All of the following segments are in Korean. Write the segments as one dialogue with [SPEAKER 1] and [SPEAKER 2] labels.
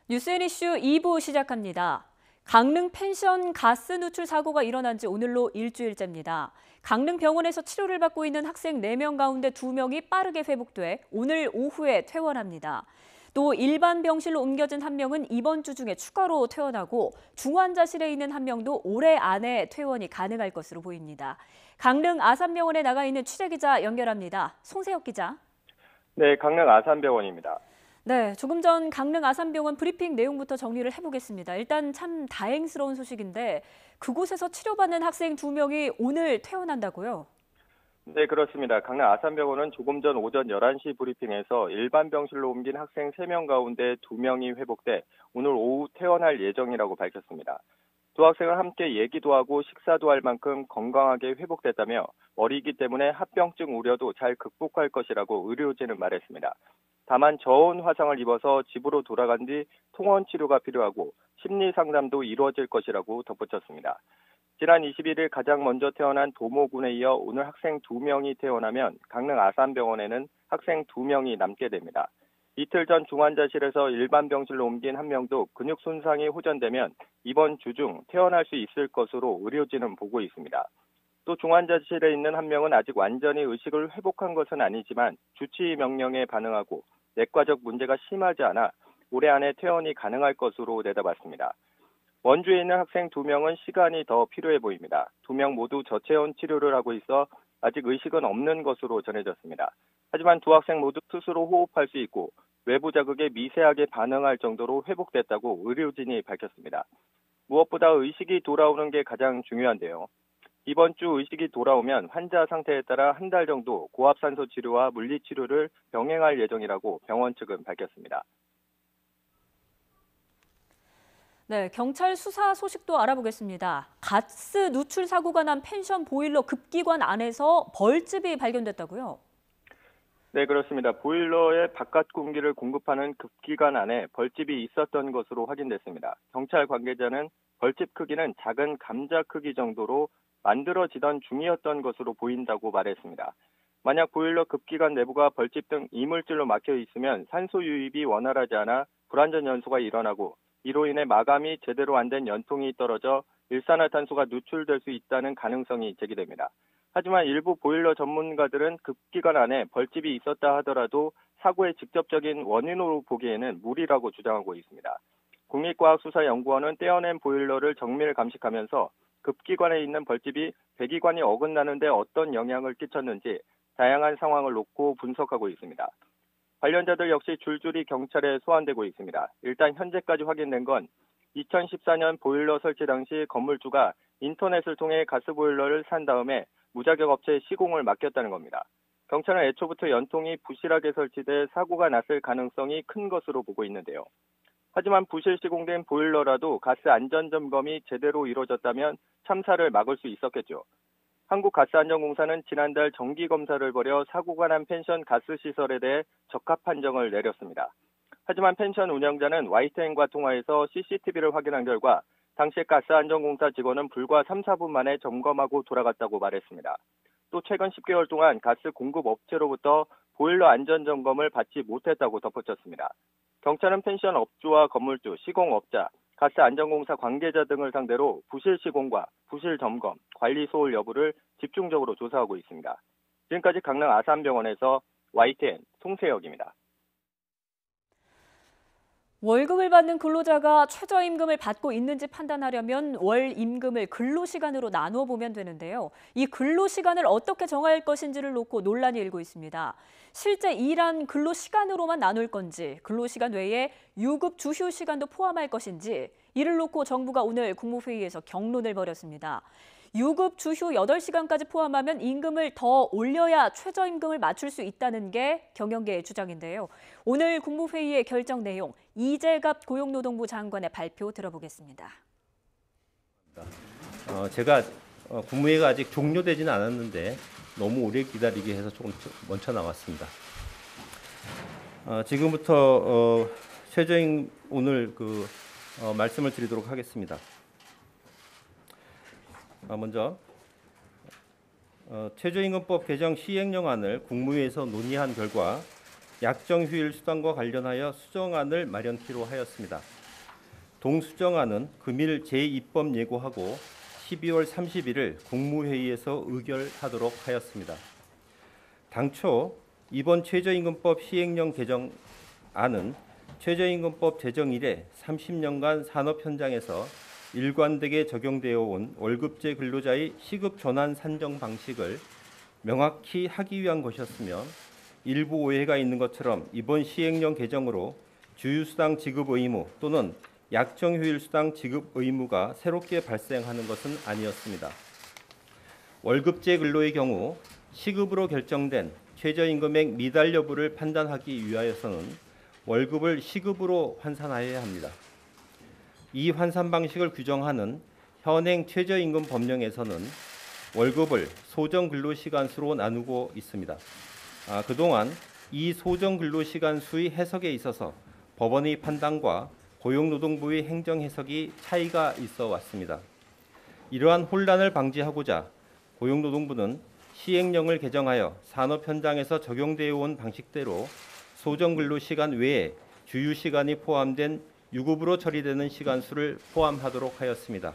[SPEAKER 1] 뉴스앤 이슈 2부 시작합니다. 강릉 펜션 가스 누출 사고가 일어난 지 오늘로 일주일째입니다. 강릉 병원에서 치료를 받고 있는 학생 4명 가운데 2명이 빠르게 회복돼 오늘 오후에 퇴원합니다. 또 일반 병실로 옮겨진 1명은 이번 주 중에 추가로 퇴원하고 중환자실에 있는 1명도 올해 안에 퇴원이 가능할 것으로 보입니다. 강릉 아산병원에 나가 있는 취재기자 연결합니다. 송세혁 기자.
[SPEAKER 2] 네, 강릉 아산병원입니다.
[SPEAKER 1] 네, 조금 전 강릉 아산병원 브리핑 내용부터 정리를 해보겠습니다. 일단 참 다행스러운 소식인데 그곳에서 치료받는 학생 2명이 오늘 퇴원한다고요?
[SPEAKER 2] 네, 그렇습니다. 강릉 아산병원은 조금 전 오전 11시 브리핑에서 일반 병실로 옮긴 학생 3명 가운데 2명이 회복돼 오늘 오후 퇴원할 예정이라고 밝혔습니다. 두 학생은 함께 얘기도 하고 식사도 할 만큼 건강하게 회복됐다며 어리기 때문에 합병증 우려도 잘 극복할 것이라고 의료진은 말했습니다. 다만 저온 화상을 입어서 집으로 돌아간 뒤 통원 치료가 필요하고 심리 상담도 이루어질 것이라고 덧붙였습니다. 지난 21일 가장 먼저 퇴원한 도모군에 이어 오늘 학생 2명이 퇴원하면 강릉 아산병원에는 학생 2명이 남게 됩니다. 이틀 전 중환자실에서 일반 병실로 옮긴 1명도 근육 손상이 호전되면 이번 주 중 퇴원할 수 있을 것으로 의료진은 보고 있습니다. 또 중환자실에 있는 1명은 아직 완전히 의식을 회복한 것은 아니지만 주치의 명령에 반응하고 내과적 문제가 심하지 않아 올해 안에 퇴원이 가능할 것으로 내다봤습니다. 원주에 있는 학생 2명은 시간이 더 필요해 보입니다. 2명 모두 저체온 치료를 하고 있어 아직 의식은 없는 것으로 전해졌습니다. 하지만 두 학생 모두 스스로 호흡할 수 있고 외부 자극에 미세하게 반응할 정도로 회복됐다고 의료진이 밝혔습니다. 무엇보다 의식이 돌아오는 게 가장 중요한데요. 이번 주 의식이 돌아오면 환자 상태에 따라 한 달 정도 고압산소 치료와 물리치료를 병행할 예정이라고 병원 측은 밝혔습니다.
[SPEAKER 1] 네, 경찰 수사 소식도 알아보겠습니다. 가스 누출 사고가 난 펜션 보일러 급기관 안에서 벌집이 발견됐다고요?
[SPEAKER 2] 네, 그렇습니다. 보일러의 바깥 공기를 공급하는 급기관 안에 벌집이 있었던 것으로 확인됐습니다. 경찰 관계자는 벌집 크기는 작은 감자 크기 정도로 만들어지던 중이었던 것으로 보인다고 말했습니다. 만약 보일러 급기관 내부가 벌집 등 이물질로 막혀 있으면 산소 유입이 원활하지 않아 불완전 연소가 일어나고 이로 인해 마감이 제대로 안 된 연통이 떨어져 일산화탄소가 누출될 수 있다는 가능성이 제기됩니다. 하지만 일부 보일러 전문가들은 급기관 안에 벌집이 있었다 하더라도 사고의 직접적인 원인으로 보기에는 무리라고 주장하고 있습니다. 국립과학수사연구원은 떼어낸 보일러를 정밀 감식하면서 급기관에 있는 벌집이 배기관이 어긋나는데 어떤 영향을 끼쳤는지 다양한 상황을 놓고 분석하고 있습니다. 관련자들 역시 줄줄이 경찰에 소환되고 있습니다. 일단 현재까지 확인된 건 2014년 보일러 설치 당시 건물주가 인터넷을 통해 가스보일러를 산 다음에 무자격 업체에 시공을 맡겼다는 겁니다. 경찰은 애초부터 연통이 부실하게 설치돼 사고가 났을 가능성이 큰 것으로 보고 있는데요. 하지만 부실 시공된 보일러라도 가스 안전점검이 제대로 이루어졌다면 참사를 막을 수 있었겠죠. 한국가스안전공사는 지난달 정기검사를 벌여 사고가 난 펜션 가스시설에 대해 적합 판정을 내렸습니다. 하지만 펜션 운영자는 YTN과 통화해서 CCTV를 확인한 결과 당시 가스안전공사 직원은 불과 3, 4분 만에 점검하고 돌아갔다고 말했습니다. 또 최근 10개월 동안 가스 공급 업체로부터 보일러 안전점검을 받지 못했다고 덧붙였습니다. 경찰은 펜션 업주와 건물주, 시공업자, 가스안전공사 관계자 등을 상대로 부실 시공과 부실 점검, 관리 소홀 여부를 집중적으로 조사하고 있습니다. 지금까지 강릉 아산병원에서 YTN 송세혁입니다.
[SPEAKER 1] 월급을 받는 근로자가 최저임금을 받고 있는지 판단하려면 월 임금을 근로시간으로 나누어 보면 되는데요. 이 근로시간을 어떻게 정할 것인지를 놓고 논란이 일고 있습니다. 실제 일한 근로시간으로만 나눌 건지, 근로시간 외에 유급 주휴 시간도 포함할 것인지 이를 놓고 정부가 오늘 국무회의에서 경론을 벌였습니다. 유급 주휴 8시간까지 포함하면 임금을 더 올려야 최저임금을 맞출 수 있다는 게 경영계의 주장인데요. 오늘 국무회의의 결정 내용, 이재갑 고용노동부 장관의 발표 들어보겠습니다.
[SPEAKER 3] 제가 국무회의가 아직 종료되지는 않았는데 너무 오래 기다리게 해서 조금 먼저 나왔습니다. 지금부터 최저임금 오늘 말씀을 드리도록 하겠습니다. 먼저 최저임금법 개정 시행령안을 국무회의에서 논의한 결과 약정 휴일 수당과 관련하여 수정안을 마련키로 하였습니다. 동수정안은 금일 재입법 예고하고 12월 31일 국무회의에서 의결하도록 하였습니다. 당초 이번 최저임금법 시행령 개정안은 최저임금법 제정 이래 30년간 산업 현장에서 일관되게 적용되어 온 월급제 근로자의 시급 전환 산정 방식을 명확히 하기 위한 것이었으며 일부 오해가 있는 것처럼 이번 시행령 개정으로 주휴수당 지급 의무 또는 약정휴일 수당 지급 의무가 새롭게 발생하는 것은 아니었습니다. 월급제 근로의 경우 시급으로 결정된 최저임금액 미달 여부를 판단하기 위하여서는 월급을 시급으로 환산하여야 합니다. 이 환산 방식을 규정하는 현행 최저임금 법령에서는 월급을 소정 근로시간 수로 나누고 있습니다. 그동안 이 소정 근로시간 수의 해석에 있어서 법원의 판단과 고용노동부의 행정 해석이 차이가 있어 왔습니다. 이러한 혼란을 방지하고자 고용노동부는 시행령을 개정하여 산업 현장에서 적용되어 온 방식대로 소정 근로시간 외에 주휴시간이 포함된 유급으로 처리되는 시간수를 포함하도록 하였습니다.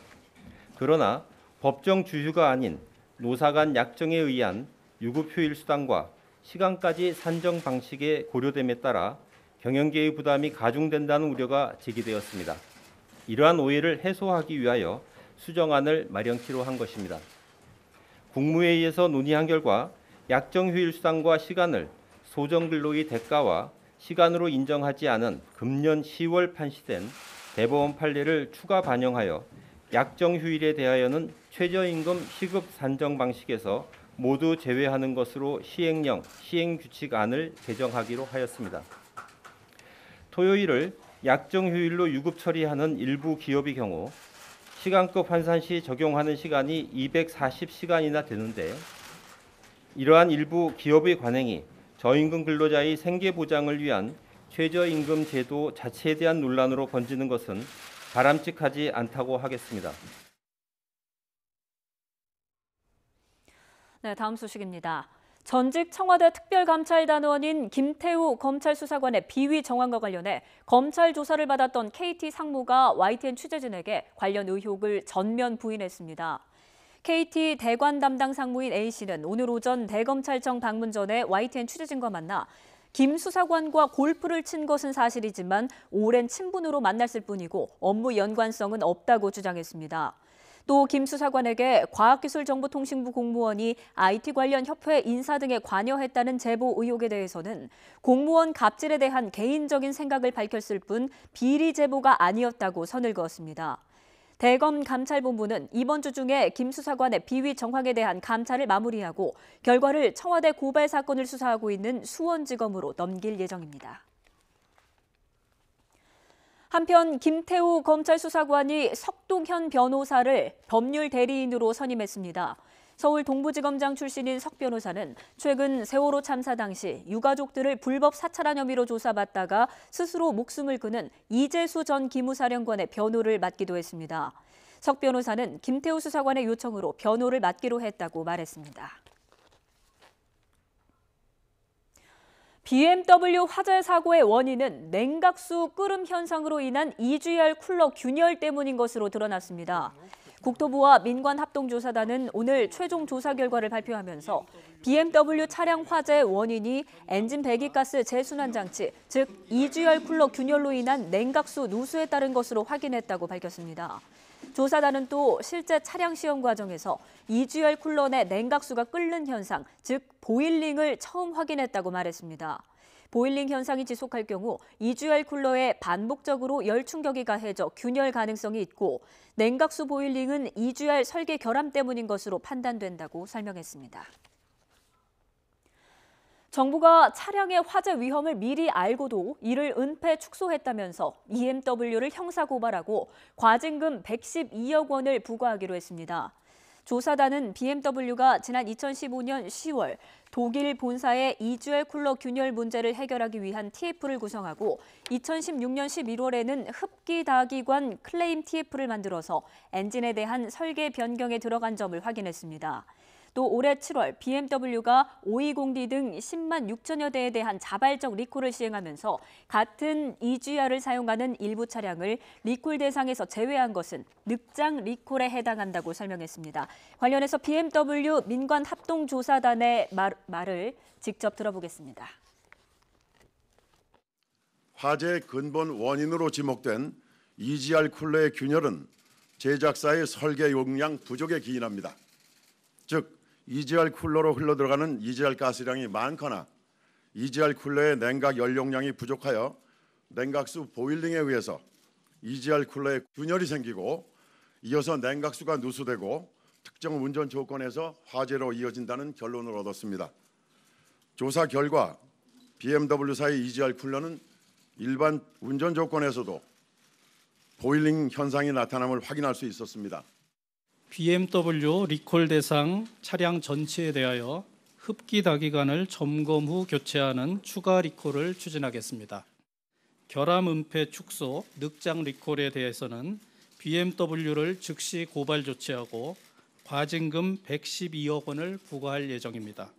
[SPEAKER 3] 그러나 법정 주휴가 아닌 노사 간 약정에 의한 유급휴일 수당과 시간까지 산정 방식의 고려됨에 따라 경영계의 부담이 가중된다는 우려가 제기되었습니다. 이러한 오해를 해소하기 위하여 수정안을 마련키로 한 것입니다. 국무회의에서 논의한 결과 약정휴일 수당과 시간을 소정근로의 대가와 시간으로 인정하지 않은 금년 10월 판시된 대법원 판례를 추가 반영하여 약정휴일에 대하여는 최저임금 시급 산정 방식에서 모두 제외하는 것으로 시행령, 시행규칙안을 개정하기로 하였습니다. 토요일을 약정휴일로 유급 처리하는 일부 기업의 경우 시간급 환산 시 적용하는 시간이 240시간이나 되는데 이러한 일부 기업의 관행이 저임금 근로자의 생계 보장을 위한 최저임금 제도 자체에 대한 논란으로 번지는 것은 바람직하지 않다고 하겠습니다.
[SPEAKER 1] 네, 다음 소식입니다. 전직 청와대 특별감찰단원인 김태우 검찰수사관의 비위 정황과 관련해 검찰 조사를 받았던 KT 상무가 YTN 취재진에게 관련 의혹을 전면 부인했습니다. KT 대관 담당 상무인 A씨는 오늘 오전 대검찰청 방문 전에 YTN 취재진과 만나 김 수사관과 골프를 친 것은 사실이지만 오랜 친분으로 만났을 뿐이고 업무 연관성은 없다고 주장했습니다. 또 김 수사관에게 과학기술정보통신부 공무원이 IT 관련 협회 인사 등에 관여했다는 제보 의혹에 대해서는 공무원 갑질에 대한 개인적인 생각을 밝혔을 뿐 비리 제보가 아니었다고 선을 그었습니다. 대검 감찰본부는 이번 주 중에 김 수사관의 비위 정황에 대한 감찰을 마무리하고 결과를 청와대 고발 사건을 수사하고 있는 수원지검으로 넘길 예정입니다. 한편 김태우 검찰수사관이 석동현 변호사를 법률 대리인으로 선임했습니다. 서울 동부지검장 출신인 석 변호사는 최근 세월호 참사 당시 유가족들을 불법 사찰한 혐의로 조사받다가 스스로 목숨을 끊은 이재수 전 기무사령관의 변호를 맡기도 했습니다. 석 변호사는 김태우 수사관의 요청으로 변호를 맡기로 했다고 말했습니다. BMW 화재 사고의 원인은 냉각수 끓음 현상으로 인한 EGR 쿨러 균열 때문인 것으로 드러났습니다. 국토부와 민관합동조사단은 오늘 최종 조사 결과를 발표하면서 BMW 차량 화재 원인이 엔진 배기가스 재순환 장치, 즉 EGR 쿨러 균열로 인한 냉각수 누수에 따른 것으로 확인했다고 밝혔습니다. 조사단은 또 실제 차량 시험 과정에서 EGR 쿨러 내 냉각수가 끓는 현상, 즉 보일링을 처음 확인했다고 말했습니다. 보일링 현상이 지속할 경우 EGR 쿨러에 반복적으로 열 충격이 가해져 균열 가능성이 있고 냉각수 보일링은 EGR 설계 결함 때문인 것으로 판단된다고 설명했습니다. 정부가 차량의 화재 위험을 미리 알고도 이를 은폐 축소했다면서 BMW를 형사고발하고 과징금 112억 원을 부과하기로 했습니다. 조사단은 BMW가 지난 2015년 10월 독일 본사의 EGR 쿨러 균열 문제를 해결하기 위한 TF를 구성하고 2016년 11월에는 흡기다기관 클레임 TF를 만들어서 엔진에 대한 설계 변경에 들어간 점을 확인했습니다. 또 올해 7월 BMW가 520D 등 10만 6천여 대에 대한 자발적 리콜을 시행하면서 같은 EGR을 사용하는 일부 차량을 리콜 대상에서 제외한 것은 늑장 리콜에 해당한다고 설명했습니다. 관련해서 BMW 민관합동조사단의 말을 직접 들어보겠습니다.
[SPEAKER 4] 화재의 근본 원인으로 지목된 EGR 쿨러의 균열은 제작사의 설계 용량 부족에 기인합니다. 즉, EGR 쿨러로 흘러들어가는 EGR 가스량이 많거나 EGR 쿨러의 냉각 연용량이 부족하여 냉각수 보일링에 의해서 EGR 쿨러에 균열이 생기고 이어서 냉각수가 누수되고 특정 운전 조건에서 화재로 이어진다는 결론을 얻었습니다. 조사 결과 BMW사의 EGR 쿨러는 일반 운전 조건에서도 보일링 현상이 나타남을 확인할 수 있었습니다.
[SPEAKER 5] BMW 리콜 대상 차량 전체에 대하여 흡기 다기관을 점검 후 교체하는 추가 리콜을 추진하겠습니다. 결함 은폐 축소, 늑장 리콜에 대해서는 BMW를 즉시 고발 조치하고 과징금 112억 원을 부과할 예정입니다.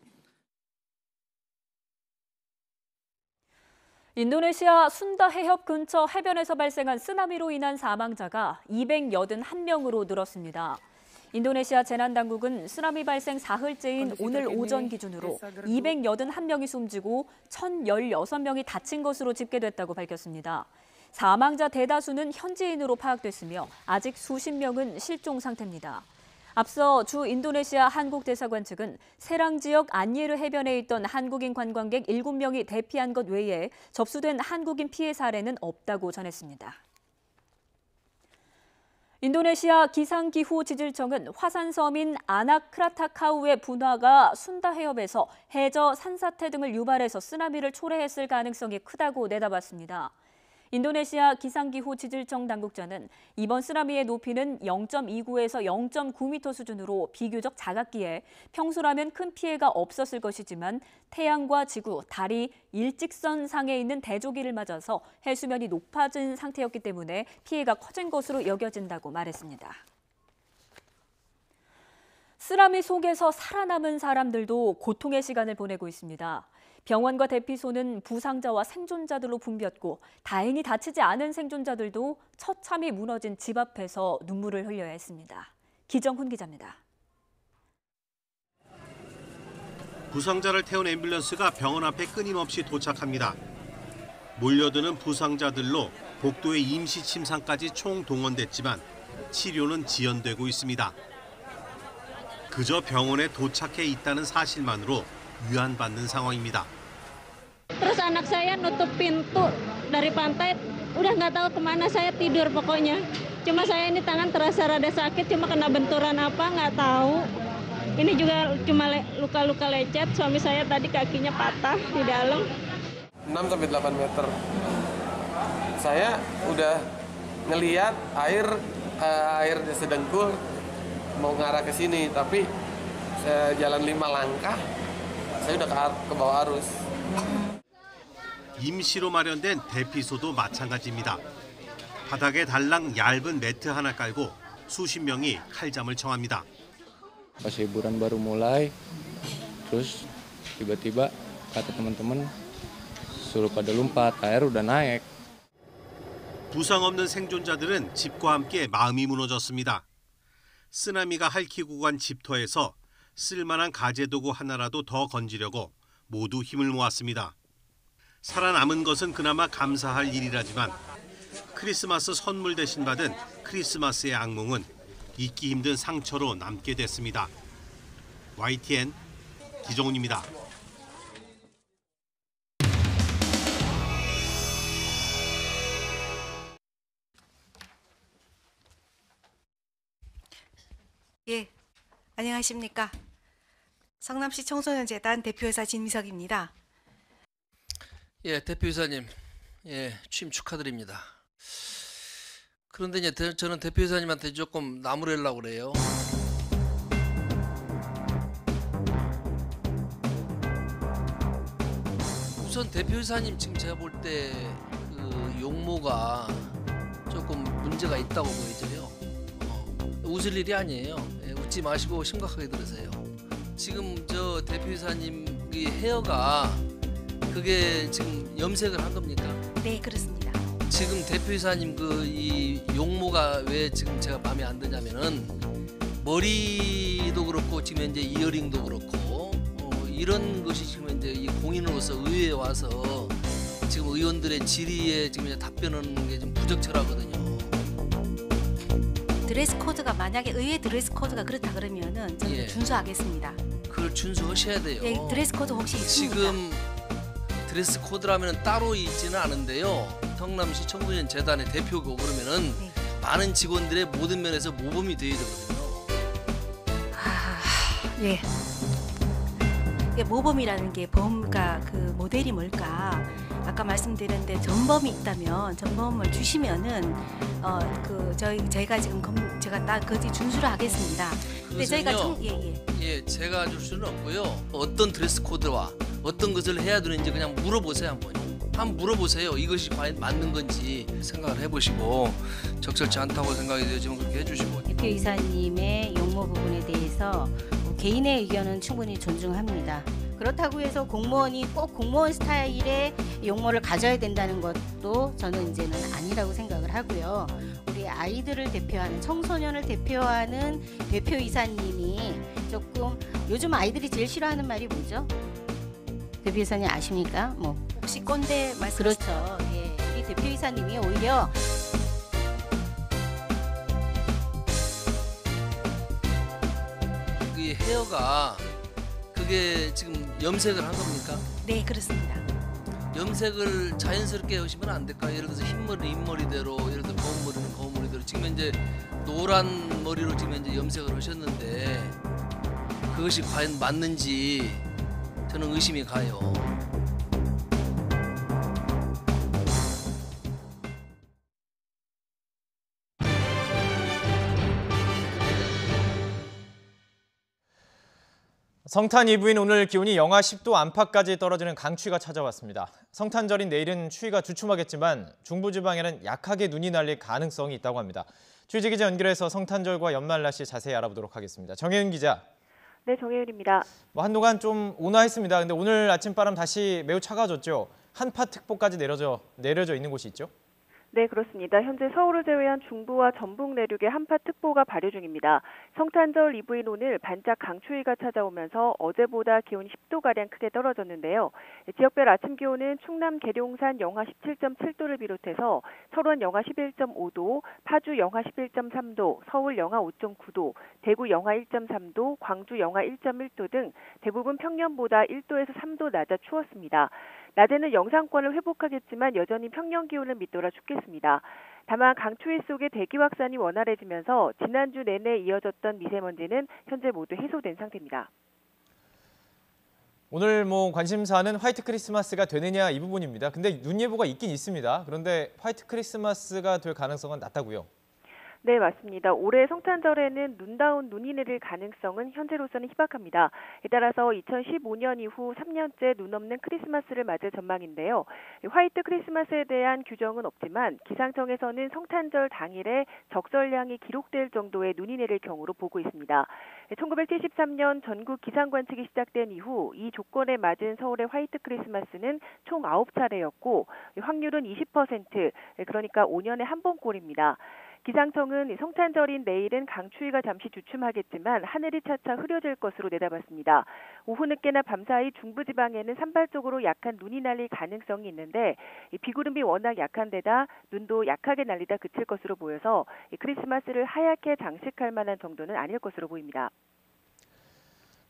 [SPEAKER 1] 인도네시아 순다 해협 근처 해변에서 발생한 쓰나미로 인한 사망자가 281명으로 늘었습니다. 인도네시아 재난당국은 쓰나미 발생 사흘째인 오늘 오전 기준으로 281명이 숨지고 1,016명이 다친 것으로 집계됐다고 밝혔습니다. 사망자 대다수는 현지인으로 파악됐으며 아직 수십 명은 실종 상태입니다. 앞서 주 인도네시아 한국대사관 측은 세랑 지역 안예르 해변에 있던 한국인 관광객 7명이 대피한 것 외에 접수된 한국인 피해 사례는 없다고 전했습니다. 인도네시아 기상기후지질청은 화산섬인 아나크라타카우의 분화가 순다 해협에서 해저, 산사태 등을 유발해서 쓰나미를 초래했을 가능성이 크다고 내다봤습니다. 인도네시아 기상기후지질청 당국자는 이번 쓰나미의 높이는 0.29에서 0.9m 수준으로 비교적 작았기에 평소라면 큰 피해가 없었을 것이지만 태양과 지구, 달이 일직선상에 있는 대조기를 맞아서 해수면이 높아진 상태였기 때문에 피해가 커진 것으로 여겨진다고 말했습니다. 쓰나미 속에서 살아남은 사람들도 고통의 시간을 보내고 있습니다. 병원과 대피소는 부상자와 생존자들로 붐볐고 다행히 다치지 않은 생존자들도 처참히 무너진 집 앞에서 눈물을 흘려야 했습니다. 기정훈 기자입니다.
[SPEAKER 6] 부상자를 태운 앰뷸런스가 병원 앞에 끊임없이 도착합니다. 몰려드는 부상자들로 복도의 임시 침상까지 총동원됐지만 치료는 지연되고 있습니다. 그저 병원에 도착해 있다는 사실만으로 위안받는 상황입니다.
[SPEAKER 7] Terus anak saya nutup pintu dari pantai, udah nggak tahu kemana saya tidur pokoknya. Cuma saya ini tangan terasa rada sakit, cuma kena benturan apa nggak tahu. Ini juga cuma luka-luka lecet. Suami saya tadi kakinya patah di dalam.
[SPEAKER 8] 6-8 meter. Saya udah ngelihat air sedengkul mau ngarah ke sini, tapi jalan 5 langkah. saya udah ke bawah arus.
[SPEAKER 6] 임시로 마련된 대피소도 마찬가지입니다. 바닥에 달랑 얇은 매트 하나 깔고 수십 명이 칼잠을 청합니다.
[SPEAKER 9] Pas hiburan baru mulai, terus tiba-tiba kata teman-teman suruh pada lompat, air udah naik.
[SPEAKER 6] 부상 없는 생존자들은 집과 함께 마음이 무너졌습니다. 쓰나미가 핥히고 간 집터에서 쓸만한 가재도구 하나라도 더 건지려고 모두 힘을 모았습니다. 살아남은 것은 그나마 감사할 일이라지만 크리스마스 선물 대신 받은 크리스마스의 악몽은 잊기 힘든 상처로 남게 됐습니다. YTN 기정훈입니다.
[SPEAKER 10] 예, 안녕하십니까. 성남시 청소년재단 대표이사 진미석입니다.
[SPEAKER 11] 예, 대표이사님, 예, 취임 축하드립니다. 그런데 이제 저는 대표이사님한테 조금 나무래려고 그래요. 우선 대표이사님 지금 제가 볼 때 그 용모가 조금 문제가 있다고 보여져요. 웃을 일이 아니에요. 예, 웃지 마시고 심각하게 들으세요. 지금 저 대표이사님 이 헤어가 그게 지금 염색을 한 겁니까?
[SPEAKER 10] 네, 그렇습니다.
[SPEAKER 11] 지금 대표이사님 그 이 용모가 왜 지금 제가 마음에 안 드냐면은 머리도 그렇고 지금 현재 이어링도 그렇고 이런 것이 지금 이제 이 공인으로서 의회에 와서 지금 의원들의 질의에 지금 이제 답변하는 게 좀 부적절하거든요.
[SPEAKER 10] 드레스 코드가 만약에 의회 드레스 코드가 그렇다 그러면은 저는
[SPEAKER 11] 예.
[SPEAKER 10] 준수하겠습니다.
[SPEAKER 11] 그걸 준수하셔야 돼요.
[SPEAKER 10] 네, 드레스 코드 혹시 있습니까?
[SPEAKER 11] 지금 드레스 코드라면 따로 있지는 않은데요. 성남시 청소년 재단의 대표고 그러면은
[SPEAKER 10] 네.
[SPEAKER 11] 많은 직원들의 모든 면에서 모범이 돼야 되거든요.
[SPEAKER 10] 예. 이게 모범이라는 게 범가 그 모델이 뭘까? 아까 말씀드렸는데 전범이 있다면 전범을 주시면은 저희가 지금 제가 딱 거기 준수를 하겠습니다. 근데 저희가
[SPEAKER 11] 예, 제가 줄 수는 없고요. 어떤 드레스 코드와 어떤 것을 해야 되는지 그냥 물어보세요 한번 물어보세요. 이것이 과연 맞는 건지 생각을 해보시고 적절치 않다고 생각이 되지만 그렇게 해주시고.
[SPEAKER 12] 대표이사님의 용모 부분에 대해서 개인의 의견은 충분히 존중합니다. 그렇다고 해서 공무원이 꼭 공무원 스타일의 용모를 가져야 된다는 것도 저는 이제는 아니라고 생각을 하고요. 우리 아이들을 대표하는 청소년을 대표하는 대표이사님이 조금 요즘 아이들이 제일 싫어하는 말이 뭐죠? 대표이사님 아십니까? 뭐
[SPEAKER 10] 혹시 꼰대 말씀?
[SPEAKER 12] 그렇죠. 예, 우리 대표이사님이 오히려
[SPEAKER 11] 이 헤어가 그게 지금 염색을 한 겁니까?
[SPEAKER 10] 네, 그렇습니다.
[SPEAKER 11] 염색을 자연스럽게 하시면 안 될까요? 예를 들어서 흰머리 흰머리대로, 예를 들어 검은 머리는 검은 머리대로. 지금 이제 노란 머리로 지금 이제 염색을 하셨는데 그것이 과연 맞는지 저는 의심이 가요.
[SPEAKER 13] 성탄 이브인 오늘 기온이 영하 10도 안팎까지 떨어지는 강추위가 찾아왔습니다. 성탄절인 내일은 추위가 주춤하겠지만 중부지방에는 약하게 눈이 날릴 가능성이 있다고 합니다. 취재 기자 연결해서 성탄절과 연말 날씨 자세히 알아보도록 하겠습니다. 정혜은 기자.
[SPEAKER 14] 네, 정혜은입니다.
[SPEAKER 13] 한동안 좀 온화했습니다. 근데 오늘 아침바람 다시 매우 차가워졌죠. 한파특보까지 내려져 있는 곳이 있죠.
[SPEAKER 14] 네, 그렇습니다. 현재 서울을 제외한 중부와 전북 내륙에 한파특보가 발효 중입니다. 성탄절 이브인 오늘 반짝 강추위가 찾아오면서 어제보다 기온이 10도가량 크게 떨어졌는데요. 지역별 아침 기온은 충남 계룡산 영하 17.7도를 비롯해서 철원 영하 11.5도, 파주 영하 11.3도, 서울 영하 5.9도, 대구 영하 1.3도, 광주 영하 1.1도 등 대부분 평년보다 1도에서 3도 낮아 추웠습니다. 낮에는 영상권을 회복하겠지만 여전히 평년 기온을 밑돌아 춥겠습니다. 다만 강추위 속에 대기 확산이 원활해지면서 지난주 내내 이어졌던 미세먼지는 현재 모두 해소된 상태입니다.
[SPEAKER 13] 오늘 관심사는 화이트 크리스마스가 되느냐 이 부분입니다. 근데 눈 예보가 있긴 있습니다. 그런데 화이트 크리스마스가 될 가능성은 낮다고요?
[SPEAKER 14] 네, 맞습니다. 올해 성탄절에는 눈다운 눈이 내릴 가능성은 현재로서는 희박합니다. 따라서 2015년 이후 3년째 눈 없는 크리스마스를 맞을 전망인데요. 화이트 크리스마스에 대한 규정은 없지만 기상청에서는 성탄절 당일에 적설량이 기록될 정도의 눈이 내릴 경우로 보고 있습니다. 1973년 전국 기상 관측이 시작된 이후 이 조건에 맞은 서울의 화이트 크리스마스는 총 9차례였고 확률은 20%, 그러니까 5년에 한 번꼴입니다. 기상청은 성탄절인 내일은 강추위가 잠시 주춤하겠지만 하늘이 차차 흐려질 것으로 내다봤습니다. 오후 늦게나 밤사이 중부지방에는 산발적으로 약한 눈이 날릴 가능성이 있는데 비구름이 워낙 약한 데다 눈도 약하게 날리다 그칠 것으로 보여서 크리스마스를 하얗게 장식할 만한 정도는 아닐 것으로 보입니다.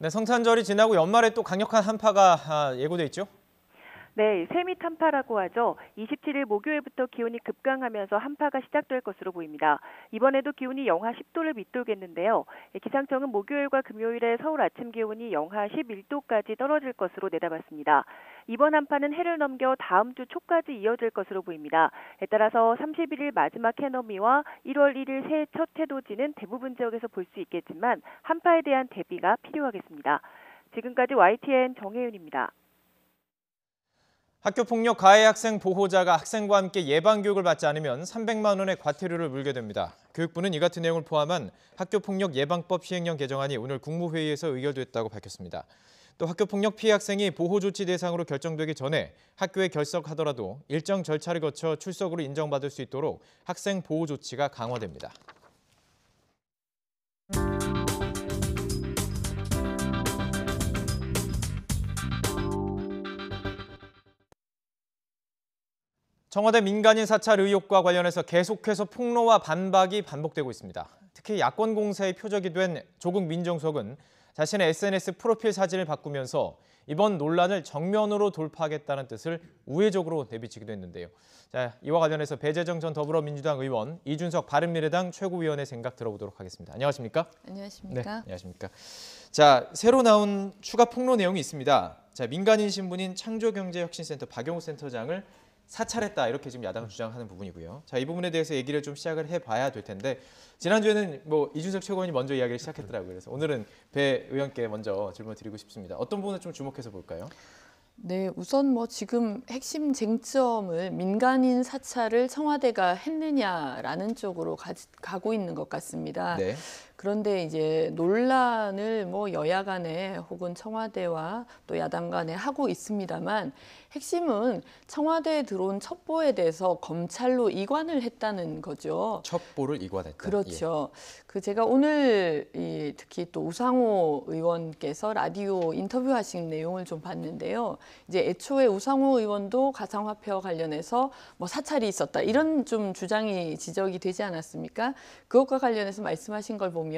[SPEAKER 13] 네, 성탄절이 지나고 연말에 또 강력한 한파가 예고돼 있죠?
[SPEAKER 14] 네, 세밋 한파라고 하죠. 27일 목요일부터 기온이 급강하면서 한파가 시작될 것으로 보입니다. 이번에도 기온이 영하 10도를 밑돌겠는데요. 기상청은 목요일과 금요일에 서울 아침 기온이 영하 11도까지 떨어질 것으로 내다봤습니다. 이번 한파는 해를 넘겨 다음 주 초까지 이어질 것으로 보입니다. 따라서 31일 마지막 해넘이와 1월 1일 새해 첫 해돋이는 대부분 지역에서 볼 수 있겠지만 한파에 대한 대비가 필요하겠습니다. 지금까지 YTN 정혜윤입니다.
[SPEAKER 13] 학교폭력 가해 학생 보호자가 학생과 함께 예방교육을 받지 않으면 300만 원의 과태료를 물게 됩니다. 교육부는 이 같은 내용을 포함한 학교폭력 예방법 시행령 개정안이 오늘 국무회의에서 의결됐다고 밝혔습니다. 또 학교폭력 피해 학생이 보호조치 대상으로 결정되기 전에 학교에 결석하더라도 일정 절차를 거쳐 출석으로 인정받을 수 있도록 학생 보호조치가 강화됩니다. 청와대 민간인 사찰 의혹과 관련해서 계속해서 폭로와 반박이 반복되고 있습니다. 특히 야권 공세의 표적이 된 조국 민정수석은 자신의 SNS 프로필 사진을 바꾸면서 이번 논란을 정면으로 돌파하겠다는 뜻을 우회적으로 내비치기도 했는데요. 자, 이와 관련해서 배재정 전 더불어민주당 의원, 이준석 바른미래당 최고위원의 생각 들어보도록 하겠습니다. 안녕하십니까?
[SPEAKER 15] 안녕하십니까?
[SPEAKER 13] 네, 안녕하십니까? 자, 새로 나온 추가 폭로 내용이 있습니다. 자, 민간인 신분인 창조경제혁신센터 박용우 센터장을 사찰했다, 이렇게 지금 야당은 주장하는 부분이고요. 자, 이 부분에 대해서 얘기를 좀 시작을 해봐야 될 텐데, 지난주에는 이준석 최고위원이 먼저 이야기를 시작했더라고요. 그래서 오늘은 배 의원께 먼저 질문을 드리고 싶습니다. 어떤 부분을 좀 주목해서 볼까요?
[SPEAKER 15] 네, 우선 지금 핵심 쟁점을 민간인 사찰을 청와대가 했느냐라는 쪽으로 가고 있는 것 같습니다.
[SPEAKER 13] 네.
[SPEAKER 15] 그런데 이제 논란을 여야 간에 혹은 청와대와 또 야당 간에 하고 있습니다만, 핵심은 청와대에 들어온 첩보에 대해서 검찰로 이관을 했다는 거죠.
[SPEAKER 13] 첩보를 이관했다.
[SPEAKER 15] 그렇죠. 제가 오늘 특히 또 우상호 의원께서 라디오 인터뷰하신 내용을 좀 봤는데요. 이제 애초에 우상호 의원도 가상화폐와 관련해서 사찰이 있었다, 이런 좀 주장이 지적이 되지 않았습니까? 그것과 관련해서 말씀하신 걸 보면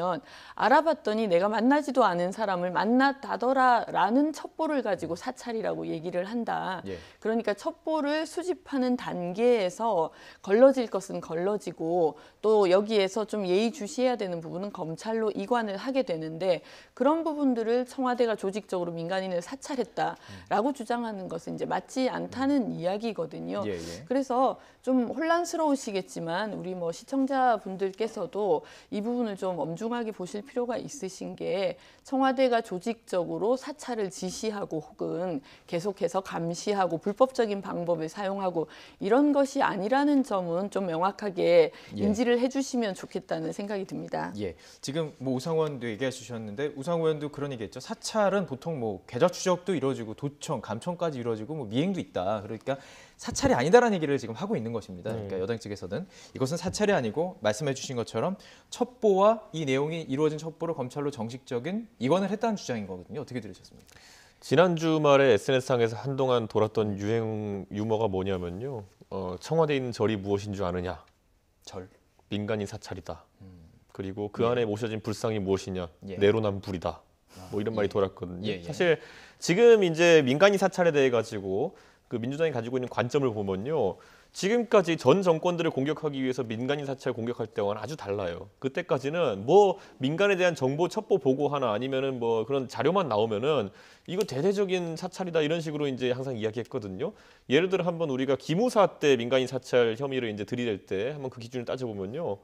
[SPEAKER 15] 알아봤더니 내가 만나지도 않은 사람을 만났다더라라는 첩보를 가지고 사찰이라고 얘기를 한다.
[SPEAKER 13] 예.
[SPEAKER 15] 그러니까 첩보를 수집하는 단계에서 걸러질 것은 걸러지고, 또 여기에서 좀 예의주시해야 되는 부분은 검찰로 이관을 하게 되는데, 그런 부분들을 청와대가 조직적으로 민간인을 사찰했다라고 주장하는 것은 이제 맞지 않다는 이야기거든요.
[SPEAKER 13] 예, 예.
[SPEAKER 15] 그래서 좀 혼란스러우시겠지만 우리 시청자분들께서도 이 부분을 좀 엄중하게 보실 필요가 있으신 게, 청와대가 조직적으로 사찰을 지시하고 혹은 계속해서 감시하고 불법적인 방법을 사용하고 이런 것이 아니라는 점은 좀 명확하게 인지를 해주시면 좋겠다는 생각이 듭니다.
[SPEAKER 13] 예, 지금 우상호 의원도 얘기해 주셨는데, 우상호 의원도 그런 얘기했죠. 사찰은 보통 계좌 추적도 이루어지고 도청, 감청까지 이루어지고 미행도 있다. 그러니까 사찰이 아니다라는 얘기를 지금 하고 있는 것입니다. 그러니까 여당 측에서는 이것은 사찰이 아니고 말씀해 주신 것처럼 첩보와 이 내용이 이루어진 첩보를 검찰로 정식적인 이관을 했다는 주장인 거거든요. 어떻게 들으셨습니까?
[SPEAKER 16] 지난 주말에 SNS상에서 한동안 돌았던 유행 유머가 뭐냐면요. 청와대에 있는 절이 무엇인 줄 아느냐?
[SPEAKER 13] 절?
[SPEAKER 16] 민간인 사찰이다. 그리고 그 안에 모셔진 불상이 무엇이냐?
[SPEAKER 13] 예.
[SPEAKER 16] 내로남 불이다. 이런 말이 돌았거든요.
[SPEAKER 13] 예, 예.
[SPEAKER 16] 사실 지금 이제 민간인 사찰에 대해 가지고 그 민주당이 가지고 있는 관점을 보면요. 지금까지 전 정권들을 공격하기 위해서 민간인 사찰 공격할 때와는 아주 달라요. 그때까지는 민간에 대한 정보 첩보 보고 하나 아니면은 그런 자료만 나오면은 이거 대대적인 사찰이다, 이런 식으로 이제 항상 이야기했거든요. 예를 들어 한번 우리가 기무사 때 민간인 사찰 혐의를 이제 들이댈 때 한번 그 기준을 따져보면요.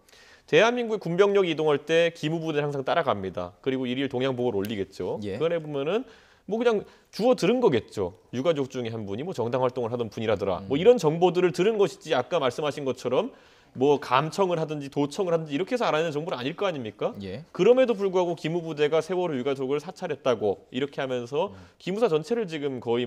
[SPEAKER 16] 대한민국의 군병력이 이동할 때 기무부대를 항상 따라갑니다. 그리고 일일 동향 보고를 올리겠죠.
[SPEAKER 13] 예.
[SPEAKER 16] 그 안에 보면은 그냥 주워 들은 거겠죠. 유가족 중에 한 분이 정당 활동을 하던 분이라더라. 이런 정보들을 들은 것이지, 아까 말씀하신 것처럼 감청을 하든지 도청을 하든지 이렇게 해서 알아내는 정보는 아닐 거 아닙니까?
[SPEAKER 13] 예.
[SPEAKER 16] 그럼에도 불구하고 기무부대가 세월호 유가족을 사찰했다고 이렇게 하면서 기무사 전체를 지금 거의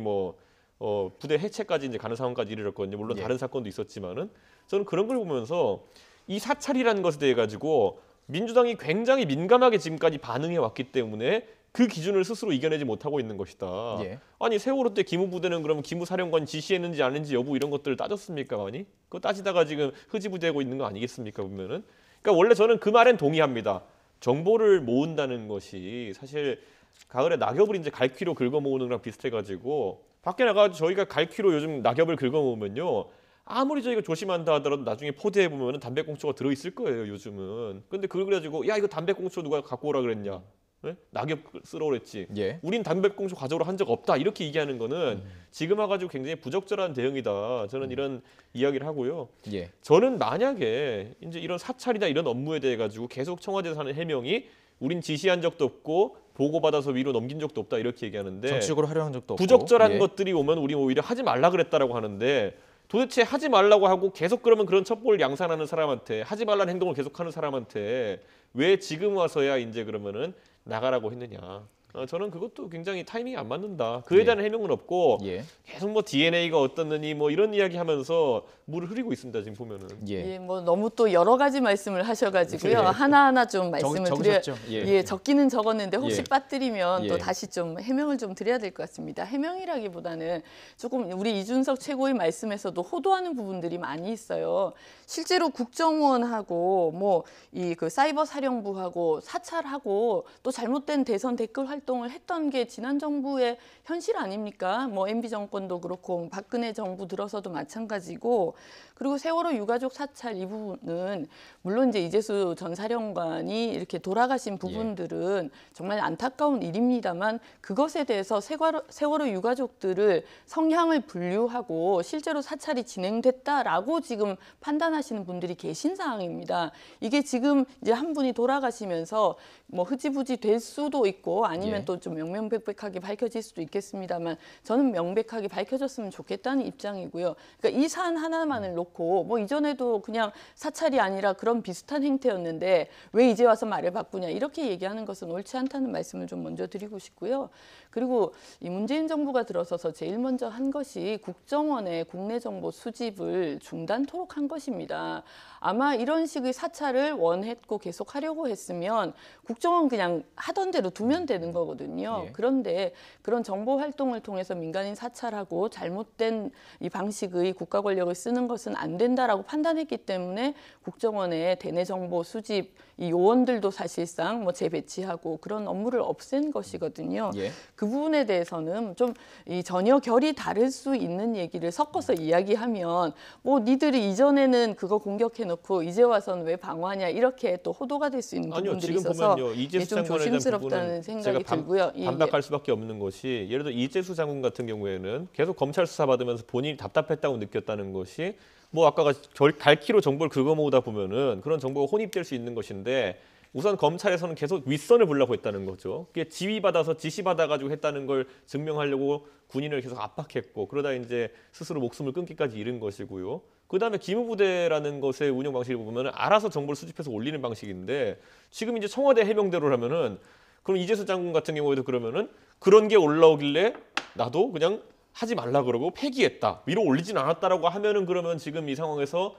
[SPEAKER 16] 부대 해체까지 이제 가는 상황까지 이르렀거든요. 물론 다른 사건도 있었지만은, 저는 그런 걸 보면서 이 사찰이라는 것에 대해 가지고 민주당이 굉장히 민감하게 지금까지 반응해 왔기 때문에 그 기준을 스스로 이겨내지 못하고 있는 것이다.
[SPEAKER 13] 예.
[SPEAKER 16] 아니 세월호 때 기무부대는 그러면 기무사령관이 지시했는지 아닌지 여부 이런 것들을 따졌습니까? 아니? 그거 따지다가 지금 흐지부지하고 있는 거 아니겠습니까? 보면은. 그러니까 원래 저는 그 말엔 동의합니다. 정보를 모은다는 것이 사실 가을에 낙엽을 이제 갈퀴로 긁어 모으는 거랑 비슷해가지고, 밖에 나가서 저희가 갈퀴로 요즘 낙엽을 긁어 모으면요. 아무리 저희가 조심한다 하더라도 나중에 포대에 보면은 담배꽁초가 들어있을 거예요, 요즘은. 근데 그걸 가지고 야, 이거 담배꽁초 누가 갖고 오라 그랬냐? 네? 낙엽 쓸어 오랬지.
[SPEAKER 13] 예.
[SPEAKER 16] 우린 담배꽁초 가져오라 한 적 없다. 이렇게 얘기하는 거는 지금 와가지고 굉장히 부적절한 대응이다. 저는 이런 이야기를 하고요.
[SPEAKER 13] 예.
[SPEAKER 16] 저는 만약에 이제 이런 사찰이나 이런 업무에 대해 가지고 계속 청와대에서 하는 해명이 우린 지시한 적도 없고 보고받아서 위로 넘긴 적도 없다 이렇게 얘기하는데
[SPEAKER 13] 정치적으로 활용한 적도 없고
[SPEAKER 16] 부적절한
[SPEAKER 13] 예.
[SPEAKER 16] 것들이 오면 우리 오히려 하지 말라 그랬다라고 하는데 도대체 하지 말라고 하고 계속 그러면 그런 첩보를 양산하는 사람한테 하지 말라는 행동을 계속하는 사람한테 왜 지금 와서야 이제 그러면은 나가라고 했느냐. 저는 그것도 굉장히 타이밍이 안 맞는다. 그에 대한 해명은 없고 계속 뭐 DNA가 어떻느니 뭐 이런 이야기하면서 물을 흐리고 있습니다. 지금 보면은.
[SPEAKER 15] 예, 뭐 너무 또 여러 가지 말씀을 하셔가지고요. 하나하나 좀 말씀을 드려. 적기는 적었는데 혹시 빠뜨리면 또 다시 좀 해명을 좀 드려야 될 것 같습니다. 해명이라기보다는 조금 우리 이준석 최고의 말씀에서도 호도하는 부분들이 많이 있어요. 실제로 국정원하고 뭐 이 그 사이버 사령부하고 사찰하고 또 잘못된 대선 댓글 활동을 했던 게 지난 정부의 현실 아닙니까? 뭐 MB 정권도 그렇고 박근혜 정부 들어서도 마찬가지고 그리고 세월호 유가족 사찰 이 부분은 물론 이제 이재수 전 사령관이 이렇게 돌아가신 부분들은 정말 안타까운 일입니다만 그것에 대해서 세월호 유가족들을 성향을 분류하고 실제로 사찰이 진행됐다라고 지금 판단하시는 분들이 계신 상황입니다. 이게 지금 이제 한 분이 돌아가시면서 뭐 흐지부지 될 수도 있고 아니면 또 좀 명명백백하게 밝혀질 수도 있겠습니다만 저는 명백하게 밝혀졌으면 좋겠다는 입장이고요. 그러니까 이 사안 하나만을 놓고 뭐 이전에도 그냥 사찰이 아니라 그런 비슷한 행태였는데 왜 이제 와서 말을 바꾸냐 이렇게 얘기하는 것은 옳지 않다는 말씀을 좀 먼저 드리고 싶고요. 그리고 이 문재인 정부가 들어서서 제일 먼저 한 것이 국정원의 국내 정보 수집을 중단토록 한 것입니다. 아마 이런 식의 사찰을 원했고 계속 하려고 했으면 국정원 그냥 하던 대로 두면 되는 거거든요. 그런데 그런 정보 활동을 통해서 민간인 사찰하고 잘못된 이 방식의 국가 권력을 쓰는 것은 안 된다라고 판단했기 때문에 국정원의 대내 정보 수집 이 요원들도 사실상 뭐 재배치하고 그런 업무를 없앤 것이거든요. 그 부분에 대해서는 좀 이 전혀 결이 다를 수 있는 얘기를 섞어서 이야기하면 뭐 니들이 이전에는 그거 공격해놓고 이제 와서는 왜 방어하냐 이렇게 또 호도가 될 수 있는 부분들이 있어서 좀 조심스럽다는 생각이 들고요.
[SPEAKER 16] 반박할 수밖에 없는 것이 예를 들어 이재수 장군 같은 경우에는 계속 검찰 수사 받으면서 본인이 답답했다고 느꼈다는 것이 뭐 아까 갈키로 정보를 긁어 모으다 보면은 그런 정보가 혼입될 수 있는 것인데 우선 검찰에서는 계속 윗선을 보려고 했다는 거죠. 그게 지휘받아서 지시받아가지고 했다는 걸 증명하려고 군인을 계속 압박했고 그러다 이제 스스로 목숨을 끊기까지 잃은 것이고요. 그다음에 기무부대라는 것의 운영 방식을 보면 알아서 정보를 수집해서 올리는 방식인데 지금 이제 청와대 해명대로라면은 그럼 이재수 장군 같은 경우에도 그러면은 그런 게 올라오길래 나도 그냥 하지 말라 그러고 폐기했다. 위로 올리진 않았다라고 하면은 그러면 지금 이 상황에서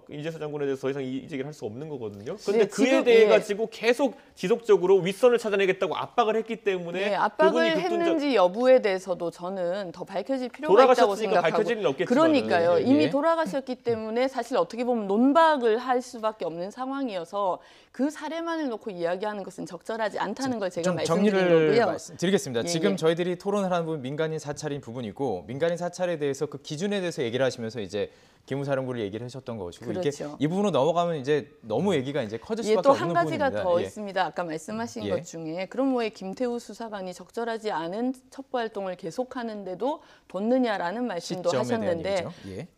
[SPEAKER 16] 이재수 장군에 대해서 더 이상 이 얘기를 할 수 없는 거거든요. 그런데 그에 대해 가지고 계속 지속적으로 윗선을 찾아내겠다고 압박을 했기 때문에
[SPEAKER 15] 압박을 했는지 여부에 대해서도 저는 더 밝혀질 필요가 있다고 생각하고
[SPEAKER 16] 밝혀질 일은 없겠지만
[SPEAKER 15] 그러니까요. 이미 돌아가셨기 때문에 사실 어떻게 보면 논박을 할 수밖에 없는 상황이어서 그 사례만을 놓고 이야기하는 것은 적절하지 않다는 걸 제가 말씀드린 거고요.
[SPEAKER 13] 말씀드리겠습니다. 지금 저희들이 토론을 하는 부분 민간인 사찰인 부분이고 민간인 사찰에 대해서 그 기준에 대해서 얘기를 하시면서 이제 기무사령부를 얘기를 하셨던 것이고
[SPEAKER 15] 그렇죠.
[SPEAKER 13] 이게 이 부분으로 넘어가면 이제 너무 얘기가 이제 커질 수밖에
[SPEAKER 15] 또
[SPEAKER 13] 없는
[SPEAKER 15] 한
[SPEAKER 13] 부분입니다.
[SPEAKER 15] 가지가 더 있습니다. 아까 말씀하신 것 중에 그럼 왜 김태우 수사관이 적절하지 않은 첩보 활동을 계속하는데도 뒀느냐라는 말씀도 하셨는데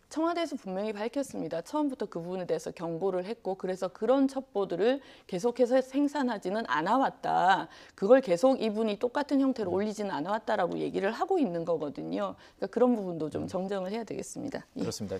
[SPEAKER 15] 청와대에서 분명히 밝혔습니다. 처음부터 그 부분에 대해서 경고를 했고 그래서 그런 첩보들을 계속해서 생산하지는 않아왔다. 그걸 계속 이분이 똑같은 형태로 올리지는 않아왔다라고 얘기를 하고 있는 거거든요. 그러니까 그런 부분도 좀 정정을 해야 되겠습니다.
[SPEAKER 13] 그렇습니다.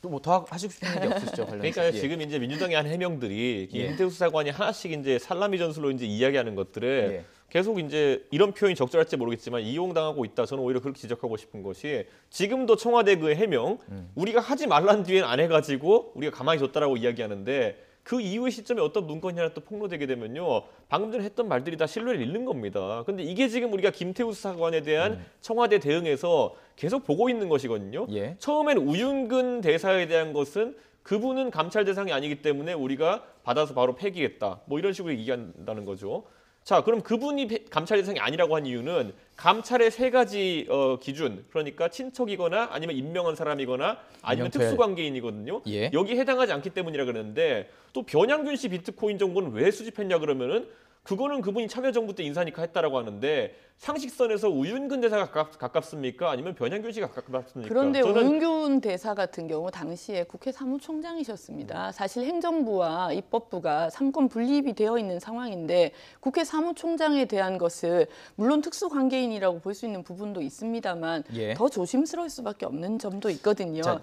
[SPEAKER 13] 또 뭐 더 하시고 싶은 얘기 없으시죠?
[SPEAKER 16] 그러니까 지금 이제 민주당의 한 해명들이 김태우 수사관이 하나씩 이제 살라미 전술로 이제 이야기하는 것들을 계속 이제 이런 표현이 적절할지 모르겠지만 이용당하고 있다. 저는 오히려 그렇게 지적하고 싶은 것이 지금도 청와대 그 해명 우리가 하지 말란 뒤엔 안 해가지고 우리가 가만히 뒀다라고 이야기하는데 그 이후의 시점에 어떤 문건이 하나 또 폭로되게 되면요. 방금 전에 했던 말들이 다 신뢰를 잃는 겁니다. 근데 이게 지금 우리가 김태우 수사관에 대한 청와대 대응에서 계속 보고 있는 것이거든요. 처음엔 우윤근 대사에 대한 것은 그분은 감찰 대상이 아니기 때문에 우리가 받아서 바로 폐기했다. 뭐 이런 식으로 얘기한다는 거죠. 자, 그럼 그분이 감찰 대상이 아니라고 한 이유는 감찰의 세 가지 기준, 그러니까 친척이거나 아니면 임명한 사람이거나 아니면 특수관계인이거든요. 여기 해당하지 않기 때문이라 그러는데 또 변양균 씨 비트코인 정보는 왜 수집했냐 그러면은 그거는 그분이 참여정부 때 인사니까 했다라고 하는데 상식선에서 우윤근 대사가 가깝습니까? 아니면 변양균 씨가 가깝습니까?
[SPEAKER 15] 그런데 우윤근 대사 같은 경우 당시에 국회 사무총장이셨습니다. 사실 행정부와 입법부가 삼권 분립이 되어 있는 상황인데 국회 사무총장에 대한 것을 물론 특수관계인이라고 볼 수 있는 부분도 있습니다만 더 조심스러울 수밖에 없는 점도 있거든요.
[SPEAKER 13] 자,